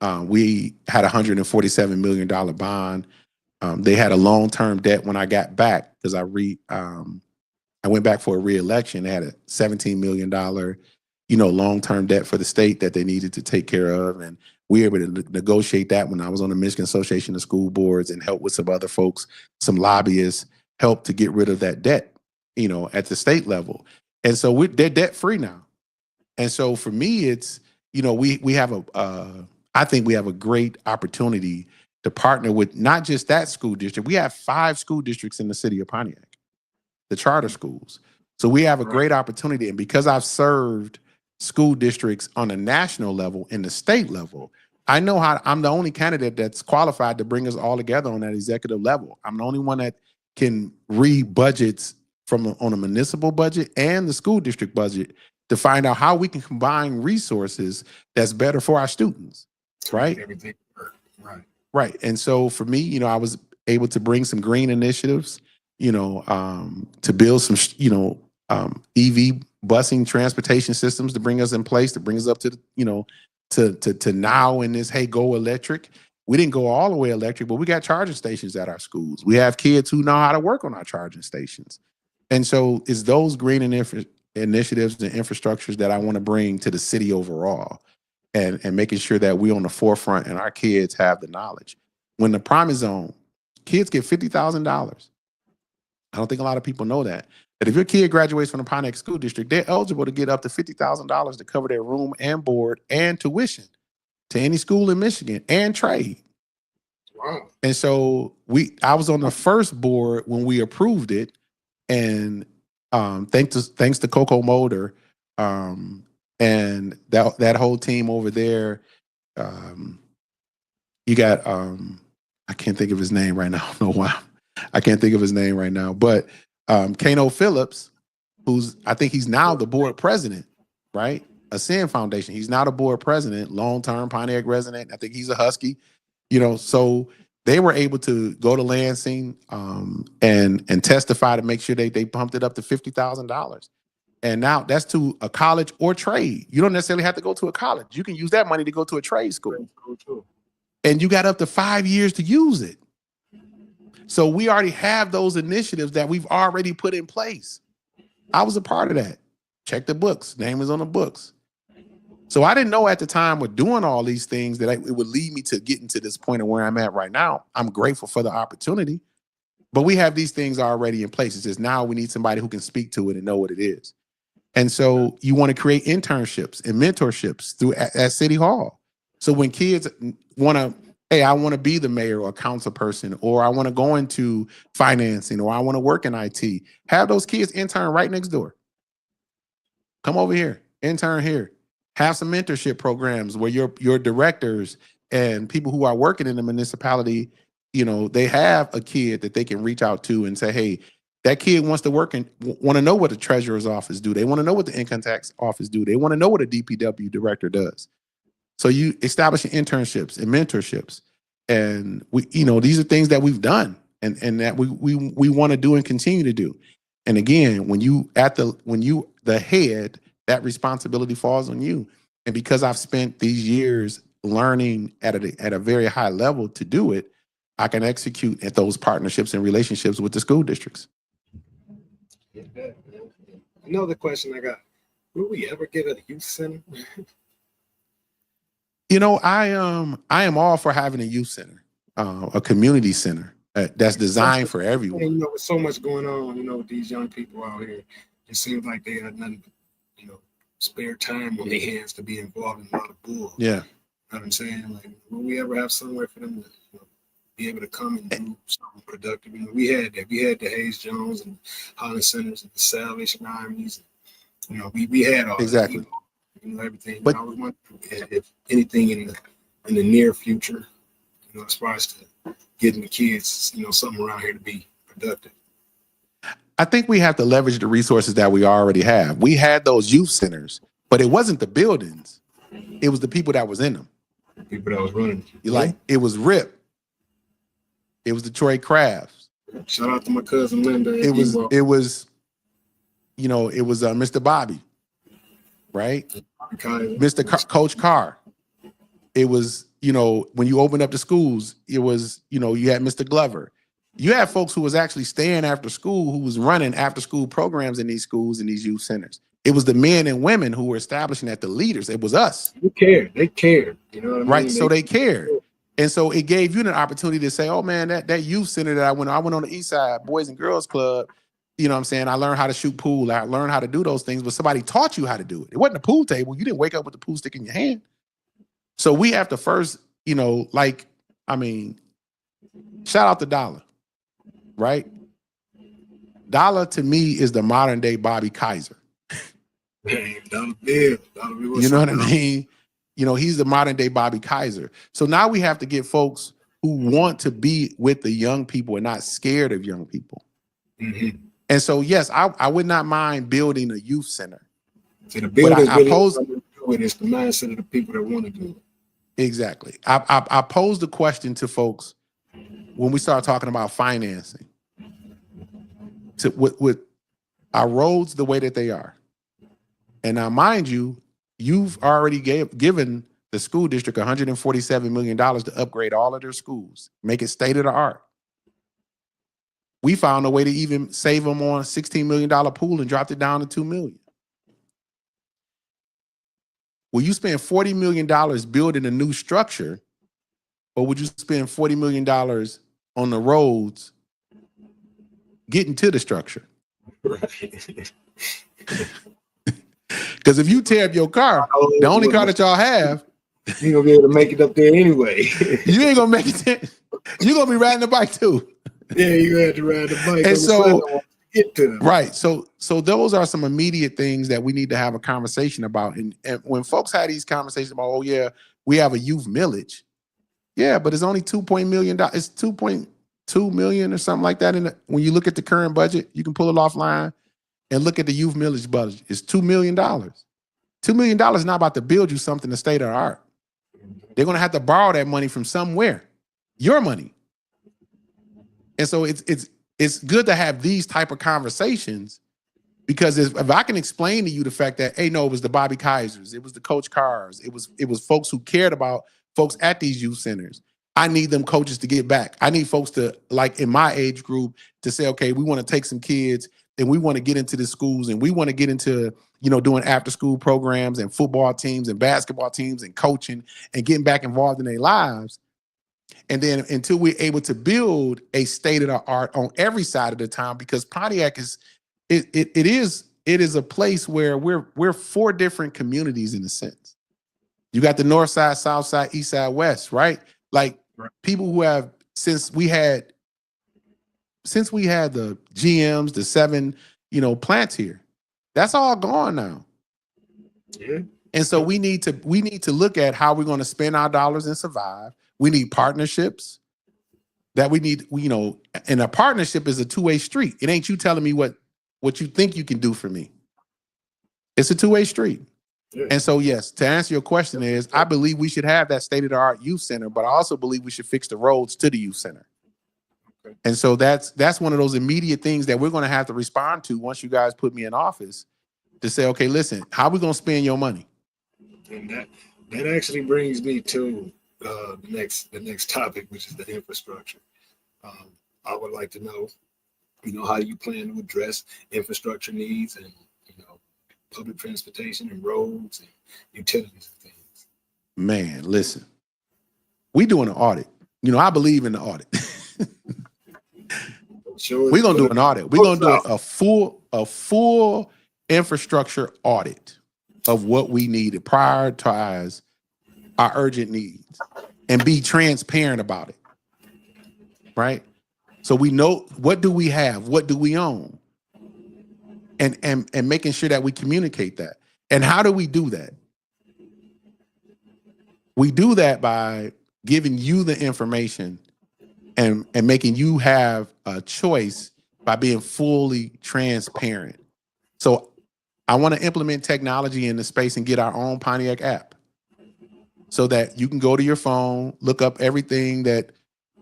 [SPEAKER 4] We had a $147 million bond. They had a long-term debt when I got back because I went back for a re-election. They had a $17 million, long-term debt for the state that they needed to take care of. And we were able to negotiate that when I was on the Michigan Association of School Boards and help with some other folks, some lobbyists, help to get rid of that debt, at the state level. And so they're debt-free now. And so for me, it's, we have I think we have a great opportunity to partner with not just that school district. We have 5 school districts in the city of Pontiac, the charter schools. So we have a great opportunity. And because I've served school districts on a national level and the state level, I know how I'm the only candidate that's qualified to bring us all together on that executive level. I'm the only one that can read budgets on a municipal budget and the school district budget to find out how we can combine resources that's better for our students, right?
[SPEAKER 3] Everything right.
[SPEAKER 4] Right. And so for me, I was able to bring some green initiatives, to build some, EV busing transportation systems to bring us in place, to bring us up to, to now in this, hey, go electric. We didn't go all the way electric, but we got charging stations at our schools. We have kids who know how to work on our charging stations. And so it's those green initiatives and infrastructures that I want to bring to the city overall, and making sure that we're on the forefront and our kids have the knowledge. When the prime is on, kids get $50,000. I don't think a lot of people know that. But if your kid graduates from the Pontiac School District, they're eligible to get up to $50,000 to cover their room and board and tuition to any school in Michigan and trade.
[SPEAKER 3] Wow. And
[SPEAKER 4] so I was on the first board when we approved it. And thanks to Coco Mulder, and that whole team over there, you got I can't think of his name right now. I don't know why I can't think of his name right now, but Kano Phillips, I think he's now the board president, right? Ascend Foundation. He's now the board president, long-term Pontiac resident. I think he's a Husky, so they were able to go to Lansing and testify to make sure they pumped it up to $50,000. And now that's to a college or trade. You don't necessarily have to go to a college. You can use that money to go to a trade school. And you got up to 5 years to use it. So we already have those initiatives that we've already put in place. I was a part of that. Check the books. Name is on the books. So I didn't know at the time with doing all these things that it would lead me to getting to this point of where I'm at right now. I'm grateful for the opportunity, but we have these things already in place. It's just now we need somebody who can speak to it and know what it is. And so you want to create internships and mentorships at City Hall. So when kids want to, hey, I want to be the mayor or council person, or I want to go into financing, or I want to work in IT, have those kids intern right next door. Come over here, intern here. Have some mentorship programs where your directors and people who are working in the municipality, they have a kid that they can reach out to and say, hey, that kid wants to work and want to know what the treasurer's office do. They want to know what the income tax office do. They want to know what a DPW director does. So you establish internships and mentorships. And these are things that we've done and that we want to do and continue to do. And again, when you the head, that responsibility falls on you. And because I've spent these years learning at a very high level to do it, I can execute at those partnerships and relationships with the school districts.
[SPEAKER 3] Another question I got: will we ever get a youth center?
[SPEAKER 4] I am all for having a youth center, a community center that's designed for everyone.
[SPEAKER 3] With so much going on, with these young people out here, it seems like they have nothing, spare time on their hands to be involved in a lot of bull.
[SPEAKER 4] Yeah.
[SPEAKER 3] You know what I'm saying? Like, will we ever have somewhere for them to be able to come and do something productive? We had that. We had the Hayes Jones and Holland Centers and the Salvation Armies. We had all
[SPEAKER 4] exactly.
[SPEAKER 3] That. Everything.
[SPEAKER 4] But
[SPEAKER 3] I was wondering if anything in the near future, as far as to getting the kids, something around here to be productive.
[SPEAKER 4] I think we have to leverage the resources that we already have. We had those youth centers, but it wasn't the buildings. It was the people that was in them.
[SPEAKER 3] People that was running.
[SPEAKER 4] It was Rip. It was Detroit Crafts.
[SPEAKER 3] Shout out to my cousin Linda.
[SPEAKER 4] It was Mr. Bobby, right? Mr. Coach Carr. It was, when you opened up the schools, it was, you had Mr. Glover. You had folks who was actually staying after school, who was running after school programs in these schools and these youth centers. It was the men and women who were establishing that, the leaders. It was us.
[SPEAKER 3] They cared. You know what I mean?
[SPEAKER 4] Right. So they cared. And so it gave you an opportunity to say, oh man, that youth center that I went on the East Side, Boys and Girls Club, you know what I'm saying? I learned how to shoot pool. I learned how to do those things, but somebody taught you how to do it. It wasn't a pool table. You didn't wake up with the pool stick in your hand. So we have to first, shout out to Dollar, right? Dollar to me is the modern day Bobby Kaiser.
[SPEAKER 3] Hey, Dollar Bill.
[SPEAKER 4] You know what I mean? He's the modern day Bobby Kaiser. So now we have to get folks who want to be with the young people and not scared of young people.
[SPEAKER 3] Mm-hmm.
[SPEAKER 4] And so, yes, I would not mind building a youth center.
[SPEAKER 3] See, the building it's the mindset of the people that want to do it.
[SPEAKER 4] Exactly. I posed the question to folks when we start talking about financing. With our roads the way that they are. And now, mind you, you've already given the school district $147 million to upgrade all of their schools, make it state of the art. We found a way to even save them on a $16 million pool and dropped it down to $2 million. Will you spend $40 million building a new structure, or would you spend $40 million on the roads getting to the structure?
[SPEAKER 3] Right.
[SPEAKER 4] Because if you tear up your car, the only car that y'all have,
[SPEAKER 3] you're going to be able to make it up there anyway.
[SPEAKER 4] You ain't going to make it. You're going to be riding the bike too.
[SPEAKER 3] Yeah, you have to ride the bike.
[SPEAKER 4] And so,
[SPEAKER 3] get to them.
[SPEAKER 4] Right. So those are some immediate things that we need to have a conversation about. And when folks had these conversations about, oh yeah, we have a youth millage. Yeah, but it's only $2 million. It's $2.2 million or something like that. When you look at the current budget, you can pull it offline and look at the youth millage budget. It's $2 million. $2 million is not about to build you something to state of the art. They're going to have to borrow that money from somewhere, your money. And so it's good to have these type of conversations, because if I can explain to you the fact that, hey, no, it was the Bobby Kaisers, it was the Coach Carrs, it was folks who cared about folks at these youth centers. I need them coaches to get back. I need folks to, like in my age group, to say, okay, we want to take some kids and we want to get into the schools and we want to get into, doing after school programs and football teams and basketball teams and coaching and getting back involved in their lives. And then until we're able to build a state of the art on every side of the town, because Pontiac is a place where we're four different communities in a sense. You got the north side, south side, east side, west, right? Like people who have since we had the GMs, the 7, plants here, that's all gone now.
[SPEAKER 3] Yeah. And
[SPEAKER 4] so we need to look at how we're going to spend our dollars and survive. We need partnerships that we need, and a partnership is a two-way street. It ain't you telling me what you think you can do for me. It's a two-way street. Yeah. And so, yes, to answer your question is, I believe we should have that state-of-the-art youth center, but I also believe we should fix the roads to the youth center. Okay. And so that's one of those immediate things that we're going to have to respond to once you guys put me in office, to say, okay, listen, how are we going to spend your money?
[SPEAKER 3] And that actually brings me to the next topic, which is the infrastructure. I would like to know, how you plan to address infrastructure needs and, public transportation and roads and utilities and things.
[SPEAKER 4] Man, listen, we doing an audit. I believe in the audit.
[SPEAKER 3] Sure,
[SPEAKER 4] we're gonna do an audit. We're gonna do a full infrastructure audit of what we need to prioritize our urgent needs and be transparent about it. Right? So we know, what do we have? What do we own? And making sure that we communicate that. And how do we do that? We do that by giving you the information and making you have a choice by being fully transparent. So I want to implement technology in the space and get our own Pontiac app so that you can go to your phone, look up everything that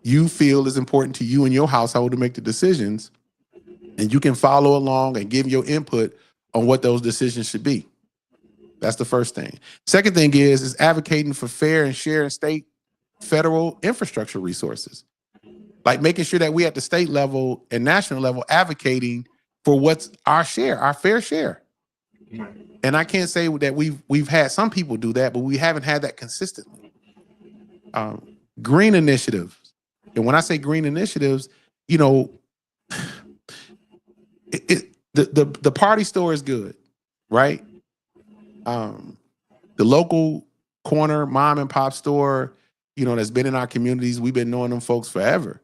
[SPEAKER 4] you feel is important to you and your household to make the decisions, and you can follow along and give your input on what those decisions should be. That's the first thing. Second thing is advocating for fair and shared state federal infrastructure resources. Like making sure that we at the state level and national level advocating for what's our share, our fair share. And I can't say that we've had some people do that, but we haven't had that consistently. Green initiatives. And when I say green initiatives, you know, the party store is good, right? The local corner mom and pop store, you know, that's been in our communities. We've been knowing them folks forever.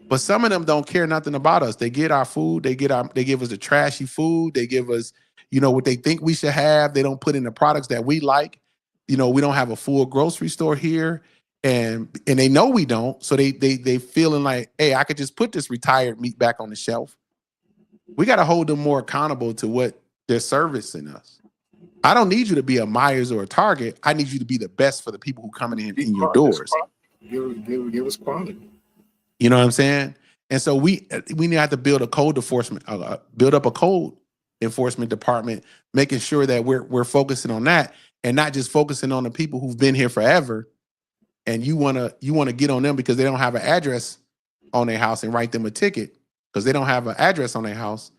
[SPEAKER 4] But some of them don't care nothing about us. They get our food. They give us the trashy food. They give us, you know, what they think we should have. They don't put in the products that we like. You know, we don't have a full grocery store here, and they know we don't. So they feeling like, hey, I could just put this retired meat back on the shelf. We got to hold them more accountable to what they're servicing us. I don't need you to be a Myers or a Target. I need you to be the best for the people who coming in your doors.
[SPEAKER 3] Give us quality.
[SPEAKER 4] You know what I'm saying? And so we need to have to build a code enforcement, build up a code enforcement department, making sure that we're focusing on that and not just focusing on the people who've been here forever. And you wanna get on them because they don't have an address on their house and write them a ticket because they don't have an address on their house.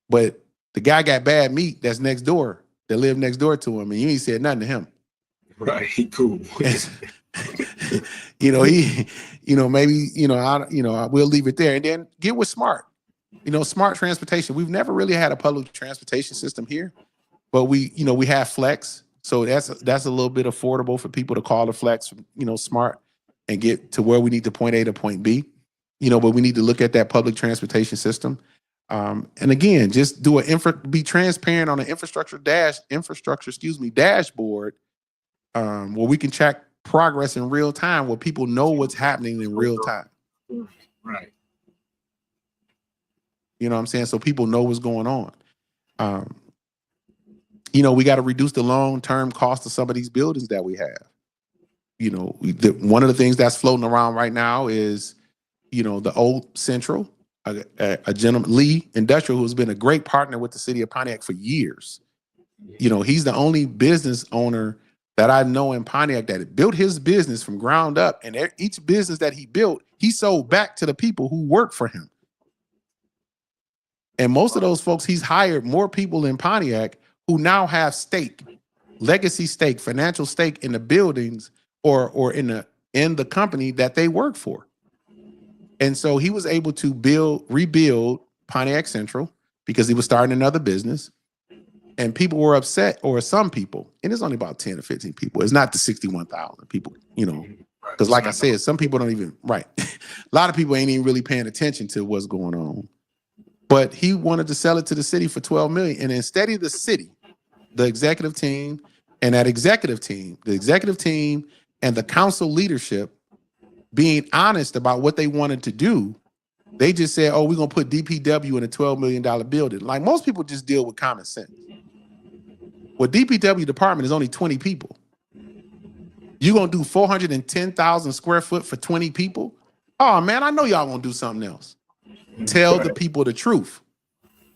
[SPEAKER 4] But the guy got bad meat that's next door, that live next door to him, and you ain't said nothing to him.
[SPEAKER 3] Right, cool.
[SPEAKER 4] You know, maybe, we'll leave it there and then get with smart. You know, smart transportation. We've never really had a public transportation system here, but we have Flex. So that's a little bit affordable for people to call the Flex, smart and get to where we need to point A to point B. But we need to look at that public transportation system. And again, just be transparent on an infrastructure dashboard where we can track progress in real time, where people know what's happening in real time.
[SPEAKER 3] Right.
[SPEAKER 4] You know what I'm saying? So people know what's going on. We got to reduce the long-term cost of some of these buildings that we have. One of the things that's floating around right now is, the old Central, a gentleman, Lee Industrial, who's been a great partner with the city of Pontiac for years. He's the only business owner that I know in Pontiac that built his business from ground up. And each business that he built, he sold back to the people who work for him. And most of those folks, he's hired more people in Pontiac who now have legacy stake, financial stake in the buildings or in the company that they work for. And so he was able to rebuild Pontiac Central because he was starting another business. And people were upset, or some people, and it's only about 10 or 15 people. It's not the 61,000 people, because like I said, some people don't even, right. A lot of people ain't even really paying attention to what's going on. But he wanted to sell it to the city for $12 million. And instead of the city, the executive team and the executive team and the council leadership being honest about what they wanted to do, they just said, oh, we're going to put DPW in a $12 million building. Like most people just deal with common sense. Well, DPW department is only 20 people. You're going to do 410,000 square foot for 20 people? Oh, man, I know y'all going to do something else. Tell the people the truth.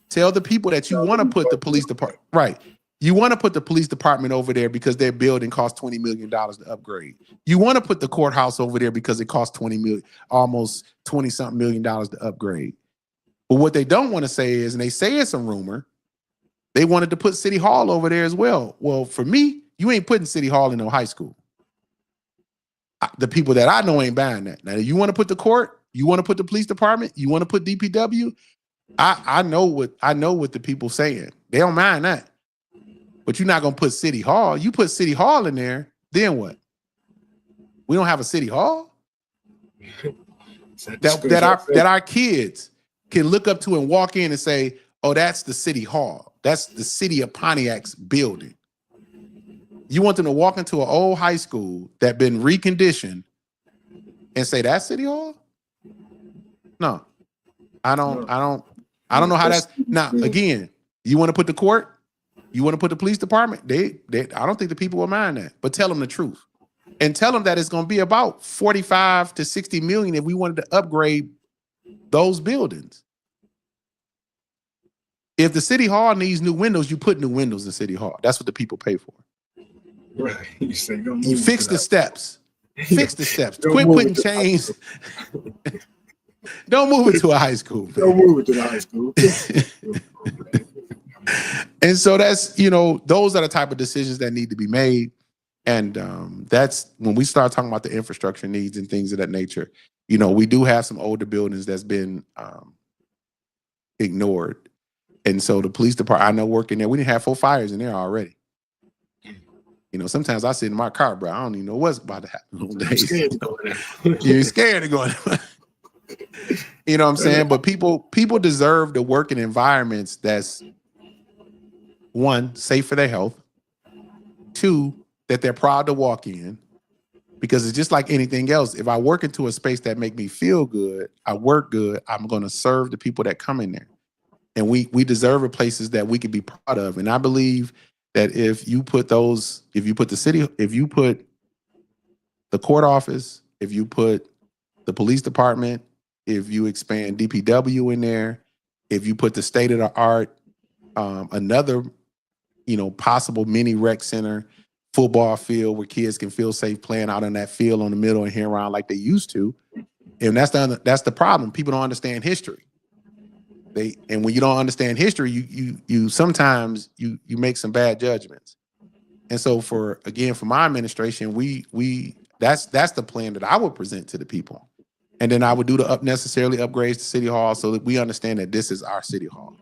[SPEAKER 4] Tell the people that you want to put the police department, right. You want to put the police department over there because their building costs $20 million to upgrade. You want to put the courthouse over there because it costs almost 20 something million dollars to upgrade. But what they don't want to say is, and they say it's a rumor, they wanted to put City Hall over there as well. Well, for me, you ain't putting City Hall in no high school. The people that I know ain't buying that. Now, you want to put the court, you want to put the police department, you want to put DPW. I know what the people saying. They don't mind that. But you're not gonna put City Hall. You put City Hall in there, then what? We don't have a City Hall that our kids can look up to and walk in and say, "Oh, that's the City Hall. That's the city of Pontiac's building." You want them to walk into an old high school that been reconditioned and say that's City Hall? No, I don't know how that's now. Again, you want to put the court, you want to put the police department. They I don't think the people will mind that, but tell them the truth and tell them that it's going to be about 45 to 60 million if we wanted to upgrade those buildings. If the City Hall needs new windows, you put new windows in City Hall. That's what the people pay for.
[SPEAKER 3] Right. You say,
[SPEAKER 4] You fix the steps. Fix the steps. Quit putting chains. Don't move it to a high school. Man.
[SPEAKER 3] Don't move it to the high school.
[SPEAKER 4] And so that's, you know, those are the type of decisions that need to be made. And that's when we start talking about the infrastructure needs and things of that nature. You know, we do have some older buildings that's been ignored. And so the police department, I know working there, we didn't have 4 fires in there already. You know, sometimes I sit in my car, bro. I don't even know what's about to happen. You're scared to go in there. You know what I'm saying? But people deserve to work in environments that's, one, safe for their health. 2, that they're proud to walk in. Because it's just like anything else. If I work into a space that make me feel good, I work good, I'm going to serve the people that come in there. And we deserve places that we can be proud of. And I believe that if you put the city, if you put the court office, if you put the police department, if you expand DPW in there, if you put the state of the art, another, you know, possible mini rec center, football field where kids can feel safe playing out on that field on the middle and here around like they used to. And that's the problem. People don't understand history. And when you don't understand history, you sometimes you make some bad judgments. And so for my administration, that's the plan that I would present to the people. And then I would do the necessarily upgrades to City Hall so that we understand that this is our City Hall.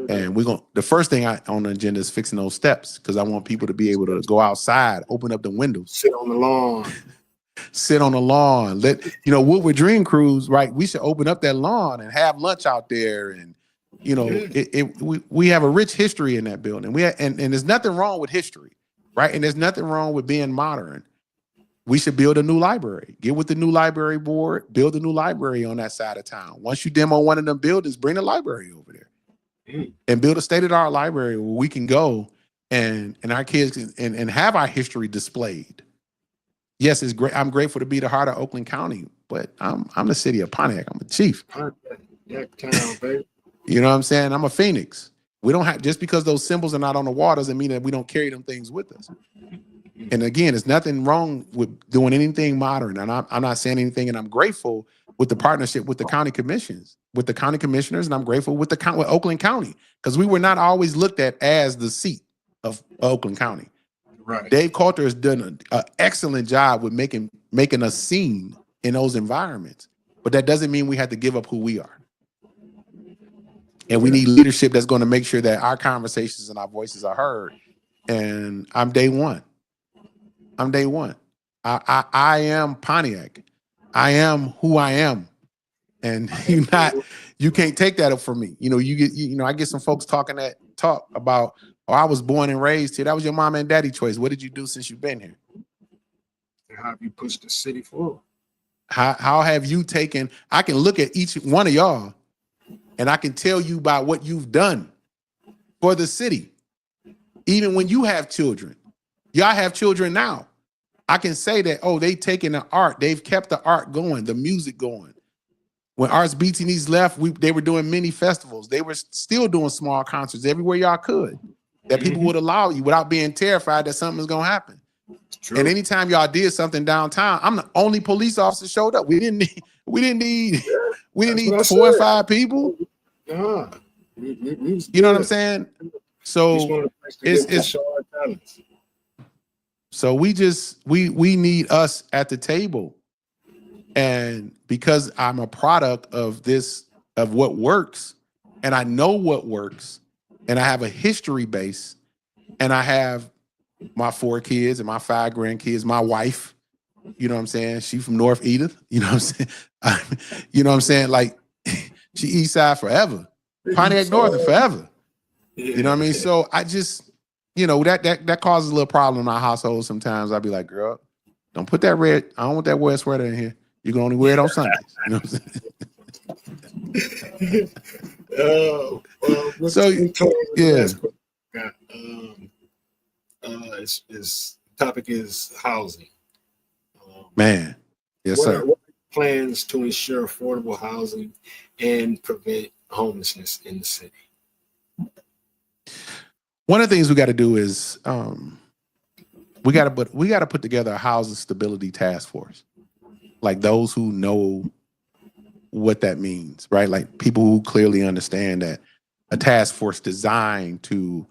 [SPEAKER 4] And the first thing on the agenda is fixing those steps, because I want people to be able to go outside, open up the windows,
[SPEAKER 3] sit on the lawn.
[SPEAKER 4] Let, you know, Woodward Dream Cruise, right? We should open up that lawn and have lunch out there. And, you know, we have a rich history in that building. And there's nothing wrong with history, right? And there's nothing wrong with being modern. We should build a new library. Get with the new library board, build a new library on that side of town. Once you demo one of them buildings, bring the library over there and build a state-of-the-art library where we can go and our kids can, and have our history displayed. Yes, it's great. I'm grateful to be the heart of Oakland County, but I'm the city of Pontiac. I'm a chief.
[SPEAKER 3] Pontiac town, baby.
[SPEAKER 4] You know what I'm saying? I'm a phoenix. We don't have, just because those symbols are not on the wall doesn't mean that we don't carry them things with us. And again, there's nothing wrong with doing anything modern. And I'm not saying anything, and I'm grateful with the partnership with the county commissions, with the county commissioners, and I'm grateful with with Oakland County, because we were not always looked at as the seat of Oakland County.
[SPEAKER 3] Right. Dave
[SPEAKER 4] Coulter has done an excellent job with making us seen in those environments, but that doesn't mean we have to give up who we are. And we need leadership that's going to make sure that our conversations and our voices are heard. And I'm day one. I am Pontiac. I am who I am. And you can't take that up from me. You know, I get some folks talk about, oh, I was born and raised here. That was your mom and daddy choice. What did you do since you've been here?
[SPEAKER 3] How have you pushed the city forward?
[SPEAKER 4] How have you taken, I can look at each one of y'all and I can tell you about what you've done for the city. Even when you have children, y'all have children now. I can say that, oh, they've taken the art. They've kept the art going, the music going. When Arts BTNs left, they were doing mini festivals. They were still doing small concerts everywhere y'all could that people would allow you without being terrified that something was going to happen.
[SPEAKER 3] True.
[SPEAKER 4] And anytime y'all did something downtown, I'm the only police officer showed up. We didn't need 4 or 5 people.
[SPEAKER 3] Yeah.
[SPEAKER 4] You know what I'm saying? So so we need us at the table. And because I'm a product of what works, and I know what works, and I have a history base, and I have my 4 kids and my 5 grandkids, my wife, you know what I'm saying? She from North Edith, you know what I'm saying? You know what I'm saying? Like, she East Side forever, Pontiac Northern forever. You know what I mean? So I just, you know, that causes a little problem in my household sometimes. I'll be like, girl, don't put that red, I don't want that red sweater in here. You can only wear it on Sundays. You know what I'm saying? So, yeah.
[SPEAKER 3] Is topic is housing.
[SPEAKER 4] Man. Yes, sir.
[SPEAKER 3] What are plans to ensure affordable housing and prevent homelessness in the city?
[SPEAKER 4] One of the things we got to do is we got to put together a housing stability task force, like those who know what that means, right? Like people who clearly understand that a task force designed to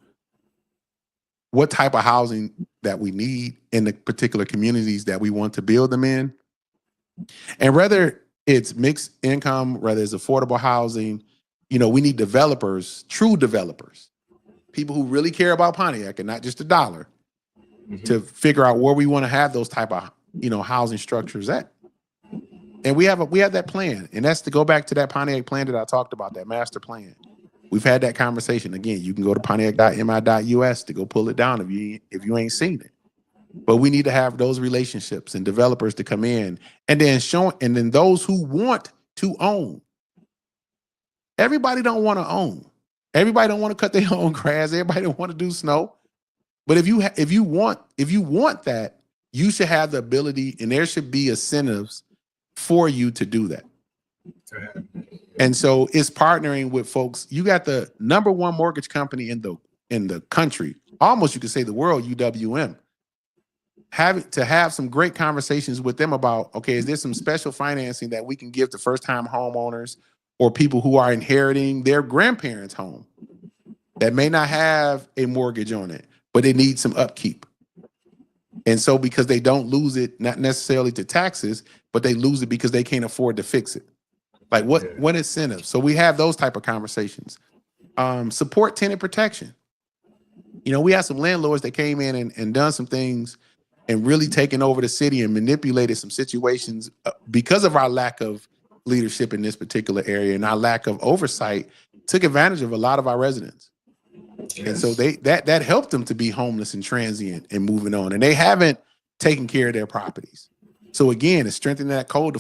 [SPEAKER 4] what type of housing that we need in the particular communities that we want to build them in, and whether it's mixed income, whether it's affordable housing, you know, we need developers, true developers, people who really care about Pontiac and not just a dollar, to figure out where we want to have those type of, you know, housing structures at. And we have that plan, and that's to go back to that Pontiac plan that I talked about, that master plan. We've had that conversation. Again, you can go to pontiac.mi.us to go pull it down if you ain't seen it. But we need to have those relationships and developers to come in and then those who want to own. Everybody don't want to own. Everybody don't want to cut their own grass. Everybody don't want to do snow. But if you want that, you should have the ability, and there should be incentives for you to do that. And so it's partnering with folks. You got the number one mortgage company in the country, almost you could say the world, UWM. Have some great conversations with them about, okay, is there some special financing that we can give to first-time homeowners or people who are inheriting their grandparents' home that may not have a mortgage on it, but it needs some upkeep. And so because they don't lose it, not necessarily to taxes, but they lose it because they can't afford to fix it. Like what incentive? So we have those type of conversations. Support tenant protection. You know, we had some landlords that came in and done some things and really taken over the city and manipulated some situations because of our lack of leadership in this particular area and our lack of oversight, took advantage of a lot of our residents. Yes. And so that helped them to be homeless and transient and moving on. And they haven't taken care of their properties. So again, it's strengthening that code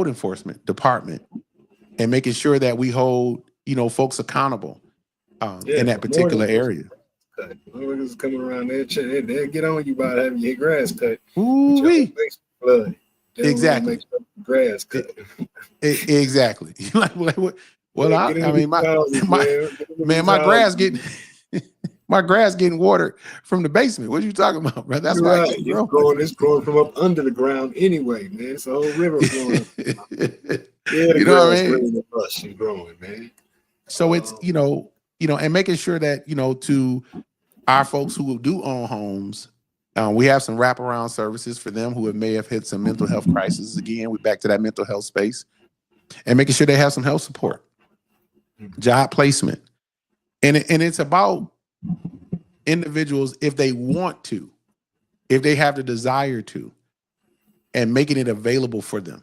[SPEAKER 4] enforcement department and making sure that we hold, you know, folks accountable in that particular area.
[SPEAKER 3] Motherfuckers coming around there, they'll get on you about having your grass cut.
[SPEAKER 4] Ooh-wee.
[SPEAKER 3] Flood.
[SPEAKER 4] Exactly.
[SPEAKER 3] Grass cut.
[SPEAKER 4] Exactly. Like what? Well, I mean, my grass getting my grass getting watered from the basement. What are you talking about, bro? That's why
[SPEAKER 3] it's growing from up under the ground anyway, man. It's a whole river flowing.
[SPEAKER 4] You know what I mean?
[SPEAKER 3] Lush and growing, man.
[SPEAKER 4] So it's you know, and making sure that to our folks who do own homes, we have some wraparound services for them who may have hit some mental health crises. Again, we're back to that mental health space, and making sure they have some health support, job placement, and it's about individuals if they want to, if they have the desire to, and making it available for them.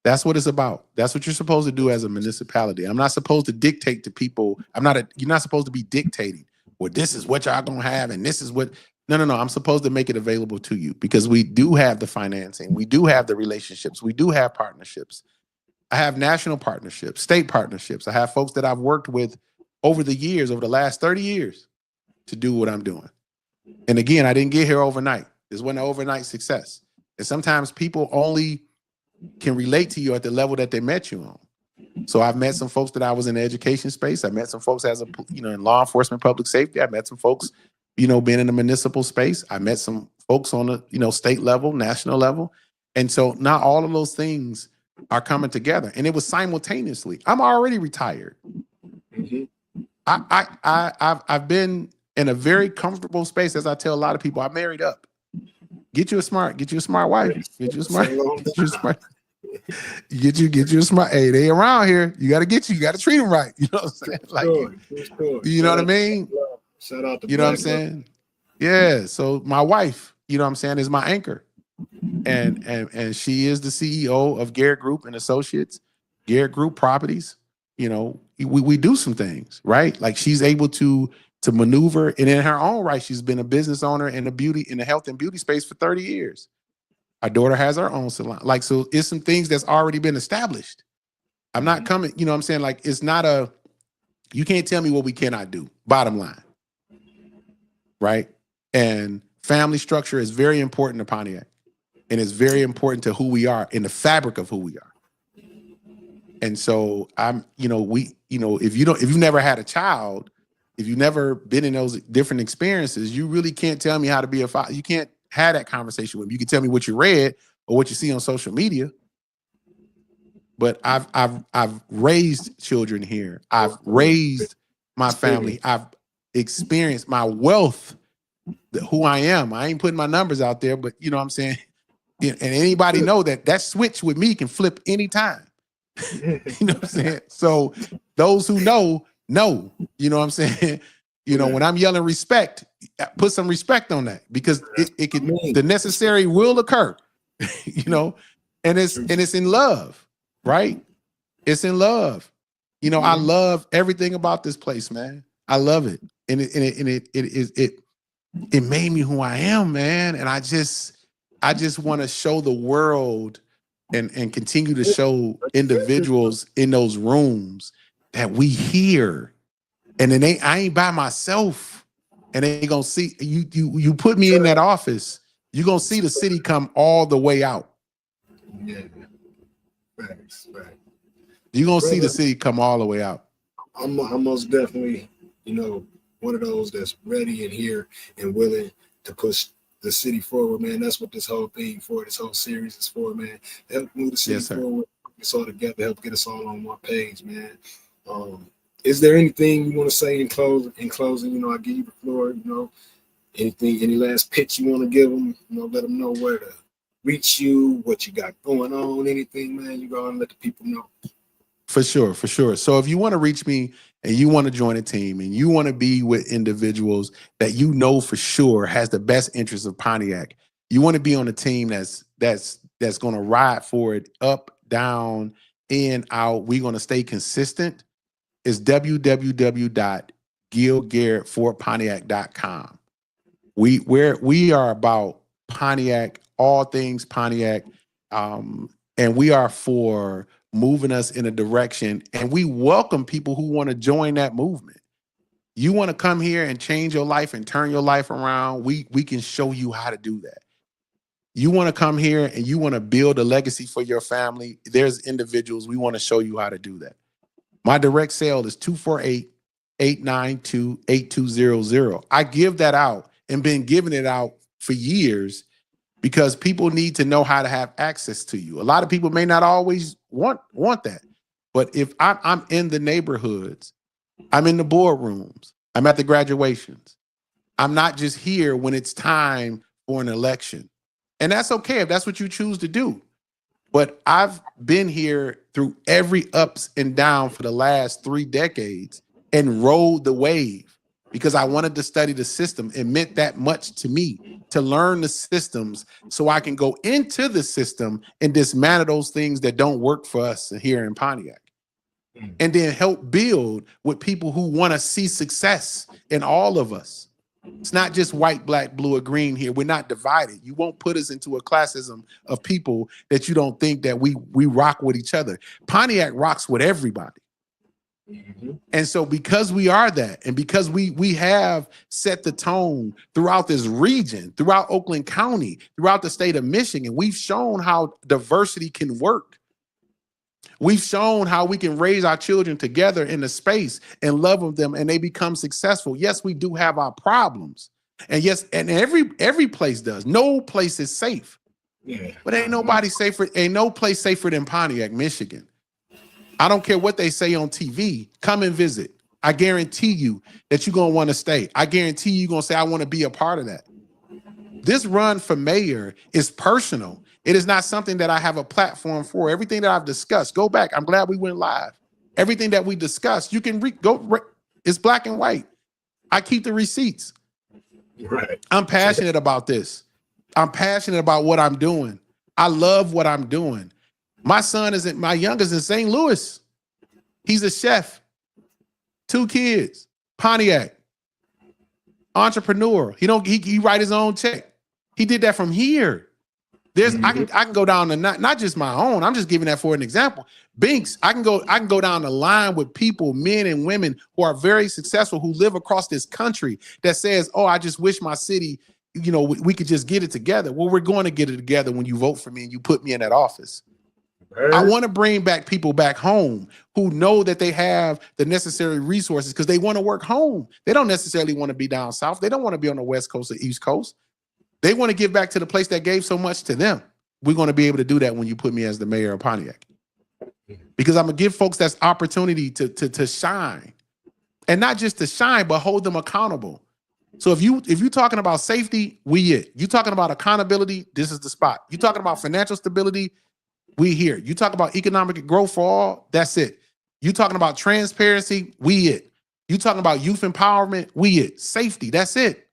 [SPEAKER 4] That's what it's about. That's what you're supposed to do as a municipality. I'm not supposed to dictate to people. You're not supposed to be dictating, well, this is what y'all gonna have, and this is what. No. I'm supposed to make it available to you because we do have the financing, we do have the relationships, we do have partnerships. I have national partnerships, state partnerships. I have folks that I've worked with over the last 30 years to do what I'm doing. And again, I didn't get here overnight. This wasn't an overnight success. And sometimes people only can relate to you at the level that they met you on. So I've met some folks that I was in the education space. I met some folks in law enforcement, public safety. I met some folks, being in the municipal space. I met some folks on the, state level, national level. And so now all of those things are coming together, and it was simultaneously. I'm already retired. Mm-hmm. I've been in a very comfortable space. As I tell a lot of people, I married up. Get you a smart wife. Get you a smart. Get you a smart. Hey, they around here. You got to treat them right. You know what I'm saying? Like, you know what I mean?
[SPEAKER 3] Shout out to
[SPEAKER 4] you know what I'm saying? Yeah. So my wife, you know what I'm saying, is my anchor, and she is the CEO of Garret Group and Associates, Garret Group Properties. We do some things, right? Like she's able to to maneuver. And in her own right, she's been a business owner in the health and beauty space for 30 years. Our daughter has her own salon. Like, so it's some things that's already been established. I'm not coming, you know what I'm saying? Like, it's not you can't tell me what we cannot do, bottom line. Right? And family structure is very important to Pontiac. And it's very important to who we are, in the fabric of who we are. And so if you've never had a child, if you've never been in those different experiences, you really can't tell me how to be a father. You can't have that conversation with me. You can tell me what you read or what you see on social media. But I've raised children here. I've raised my family. I've experienced my wealth, who I am. I ain't putting my numbers out there, but you know what I'm saying? And anybody know that switch with me can flip anytime. You know what I'm saying? So those who know, you know what I'm saying? You know, when I'm yelling respect, put some respect on that, because it can, the necessary will occur, you know, and it's in love, right? It's in love. You know, I love everything about this place, man. I love it. And it made me who I am, man. And I just want to show the world and continue to show individuals in those rooms that we here. And then I ain't by myself. And they gonna see you put me in that office, you're gonna see the city come all the way out.
[SPEAKER 3] Yeah. Thanks.
[SPEAKER 4] You're gonna see the city come all the way out.
[SPEAKER 3] I'm most definitely, one of those that's ready and here and willing to push the city forward, man. That's what this whole thing for, this whole series is for, man. Help move the city forward. It's all together, help get us all on one page, man. Is there anything you want to say in closing? I give you the floor, any last pitch you want to give them, let them know where to reach you, what you got going on, anything, man, you go and let the people know.
[SPEAKER 4] For sure. So if you want to reach me and you want to join a team and you want to be with individuals that you know for sure has the best interests of Pontiac, you want to be on a team that's going to ride for it up, down, in, out. We're going to stay consistent. It's www.gillgarretfortpontiac.com. We are about Pontiac, all things Pontiac, and we are for moving us in a direction, and we welcome people who want to join that movement. You want to come here and change your life and turn your life around, we can show you how to do that. You want to come here and you want to build a legacy for your family, there's individuals, we want to show you how to do that. My direct sale is 248-892-8200. I give that out and been giving it out for years because people need to know how to have access to you. A lot of people may not always want that. But if I'm in the neighborhoods, I'm in the boardrooms, I'm at the graduations, I'm not just here when it's time for an election. And that's okay if that's what you choose to do. But I've been here through every ups and down for the last 3 decades and rode the wave because I wanted to study the system. It meant that much to me to learn the systems so I can go into the system and dismantle those things that don't work for us here in Pontiac. And then help build with people who want to see success in all of us. It's not just white, black, blue, or green here. We're not divided. You won't put us into a classism of people that you don't think that we rock with each other. Pontiac rocks with everybody. And so because we are that, and because we have set the tone throughout this region, throughout Oakland County, throughout the state of Michigan, we've shown how diversity can work. We've shown how we can raise our children together in a space and love them and they become successful. Yes, we do have our problems. And yes, and every place does. No place is safe. Yeah. But ain't nobody safer, ain't no place safer than Pontiac, Michigan. I don't care what they say on TV. Come and visit. I guarantee you that you're going to want to stay. I guarantee you're going to say, I want to be a part of that. This run for mayor is personal. It is not something that I have a platform for. Everything that I've discussed, go back. I'm glad we went live. Everything that we discussed, you can it's black and white. I keep the receipts. Right. I'm passionate about this. I'm passionate about what I'm doing. I love what I'm doing. My youngest in St. Louis. He's a chef. 2 kids, Pontiac. Entrepreneur. He write his own check. He did that from here. I can go down to not just my own. I'm just giving that for an example. Binks, I can go down the line with people, men and women who are very successful, who live across this country, that says, oh, I just wish my city, we could just get it together. Well, we're going to get it together when you vote for me and you put me in that office. I want to bring back people back home who know that they have the necessary resources because they want to work home. They don't necessarily want to be down south. They don't want to be on the West Coast or East Coast. They want to give back to the place that gave so much to them. We're going to be able to do that when you put me as the mayor of Pontiac. Because I'm going to give folks that opportunity to shine. And not just to shine, but hold them accountable. So if you're talking about safety, we it. You talking about accountability, this is the spot. You talking about financial stability, we here. You talk about economic growth for all, that's it. You talking about transparency, we it. You talking about youth empowerment, we it. Safety, that's it.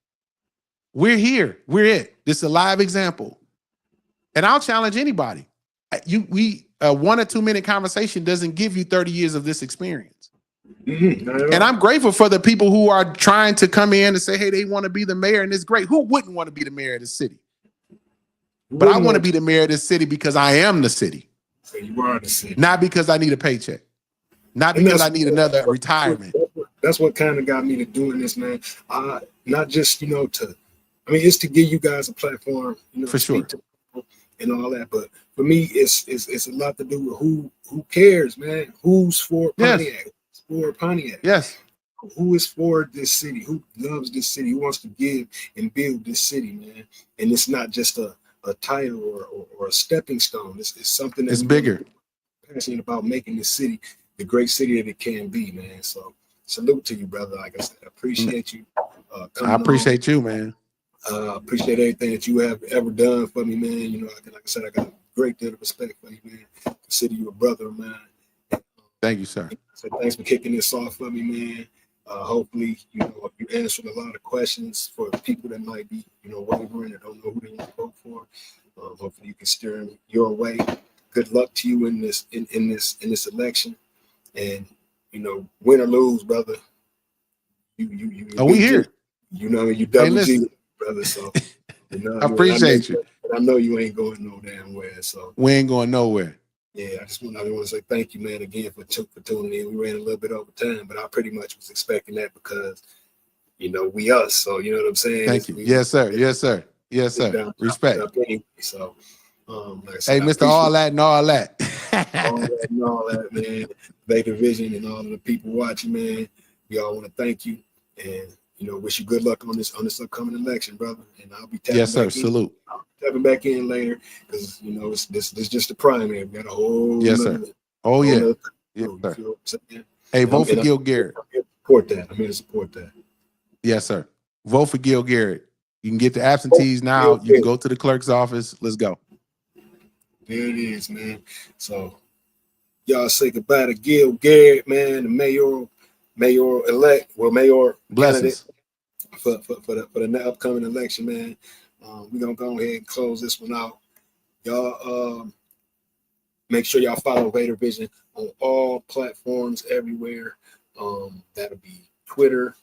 [SPEAKER 4] We're here, we're it. This is a live example. And I'll challenge anybody. A 1 or 2 minute conversation doesn't give you 30 years of this experience. And I'm grateful for the people who are trying to come in and say, hey, they want to be the mayor, and it's great. Who wouldn't want to be the mayor of the city? But I want to be the mayor of this city because I am the city.
[SPEAKER 3] So you are the city.
[SPEAKER 4] Not because I need a paycheck. Not because I need another retirement.
[SPEAKER 3] That's what kind of got me to doing this, man. Not just, it's to give you guys a platform,
[SPEAKER 4] for sure,
[SPEAKER 3] to people and all that. But for me, it's a lot to do with who cares, man. Who's for Pontiac? Yes. For Pontiac.
[SPEAKER 4] Yes.
[SPEAKER 3] Who is for this city? Who loves this city? Who wants to give and build this city, man? And it's not just a title or a stepping stone. It's something that's
[SPEAKER 4] bigger.
[SPEAKER 3] Passionate about making this city the great city that it can be, man. So salute to you, brother. Like I said, I appreciate you.
[SPEAKER 4] I appreciate you, man.
[SPEAKER 3] Appreciate everything that you have ever done for me, man. Like I said, I got a great deal of respect for you, man. Consider you a brother of mine.
[SPEAKER 4] Thank you, sir.
[SPEAKER 3] So thanks for kicking this off for me, man. Hopefully, you answered a lot of questions for people that might be, wavering or don't know who they want to vote for. Hopefully, you can steer them your way. Good luck to you in this election, and win or lose, brother. We here. You double G, brother. So
[SPEAKER 4] I appreciate you.
[SPEAKER 3] I know you ain't going no damn where. So
[SPEAKER 4] we ain't going nowhere.
[SPEAKER 3] Yeah, I just want to say thank you, man, again for tuning in. We ran a little bit over time, but I pretty much was expecting that because, we us. So, you know what I'm saying?
[SPEAKER 4] Thank you. Yes, sir. Yes, sir. Yes, sir. Respect.
[SPEAKER 3] So, like I said,
[SPEAKER 4] hey, Mr. All That and All That.
[SPEAKER 3] all that, man. Vader Vision and all of the people watching, man. We all want to thank you and, wish you good luck on this upcoming election, brother. And I'll be tapping
[SPEAKER 4] Salute.
[SPEAKER 3] Tapping back in later because this is just the primary. We got a whole
[SPEAKER 4] sir. Oh yeah. Yes, sir. Hey, vote for Gill Garret.
[SPEAKER 3] I'm here to support that.
[SPEAKER 4] Yes, sir. Vote for Gill Garret. You can get the absentees now. You can go to the clerk's office. Let's go.
[SPEAKER 3] There it is, man. So y'all say goodbye to Gill Garret, man, the mayoral elect, mayor
[SPEAKER 4] blessings
[SPEAKER 3] for the upcoming election, man. We're gonna go ahead and close this one out. Y'all make sure y'all follow Vader Vision on all platforms everywhere. That'll be Twitter,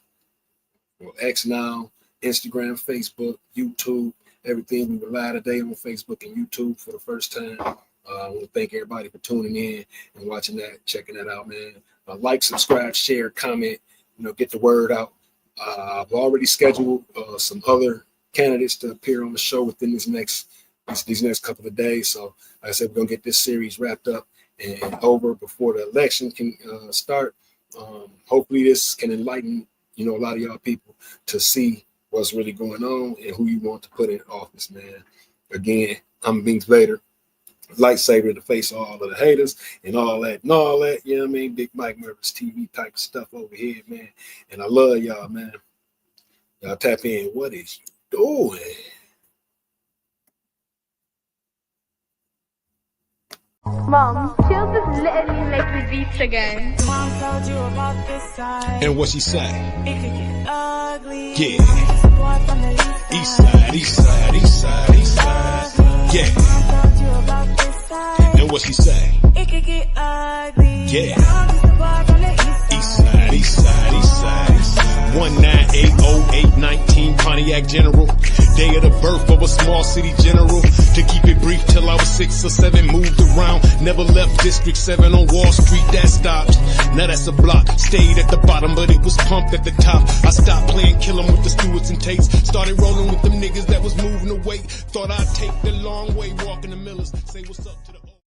[SPEAKER 3] or X now, Instagram, Facebook, YouTube, everything. We were live today on Facebook and YouTube for the first time. I want to thank everybody for tuning in and watching that, checking that out, man. Like, subscribe, share, comment, get the word out. I've already scheduled some other candidates to appear on the show within these next couple of days. So like I said, we're gonna get this series wrapped up and over before the election can start. Hopefully this can enlighten a lot of y'all people to see what's really going on and who you want to put in office, man. Again, I'm Binks Vader, lightsaber to face all of the haters and all that. You know what I mean? Big Mike Murphys TV type stuff over here, man. And I love y'all, man. Y'all tap in. What is you doing?
[SPEAKER 1] Mom, she'll just literally make me beats again.
[SPEAKER 2] Mom told you about this side.
[SPEAKER 5] And what she say?
[SPEAKER 2] It could get ugly.
[SPEAKER 5] Yeah. East side, east side, east side, east side. Yeah.
[SPEAKER 2] Mom told you about this side.
[SPEAKER 5] And what she say?
[SPEAKER 2] It could get ugly.
[SPEAKER 5] Yeah.
[SPEAKER 2] East side,
[SPEAKER 5] east side, east side, east side. 1980819. Pontiac general. Day of the birth of a small city general. To keep it brief, till I was 6 or 7, moved around. Never left District 7 on Wall Street, that stopped. Now that's a block. Stayed at the bottom, but it was pumped at the top. I stopped playing kill 'em with the Stewarts and Tates. Started rolling with them niggas that was moving away. Thought I'd take the long way, walking the Millers. Say what's up to the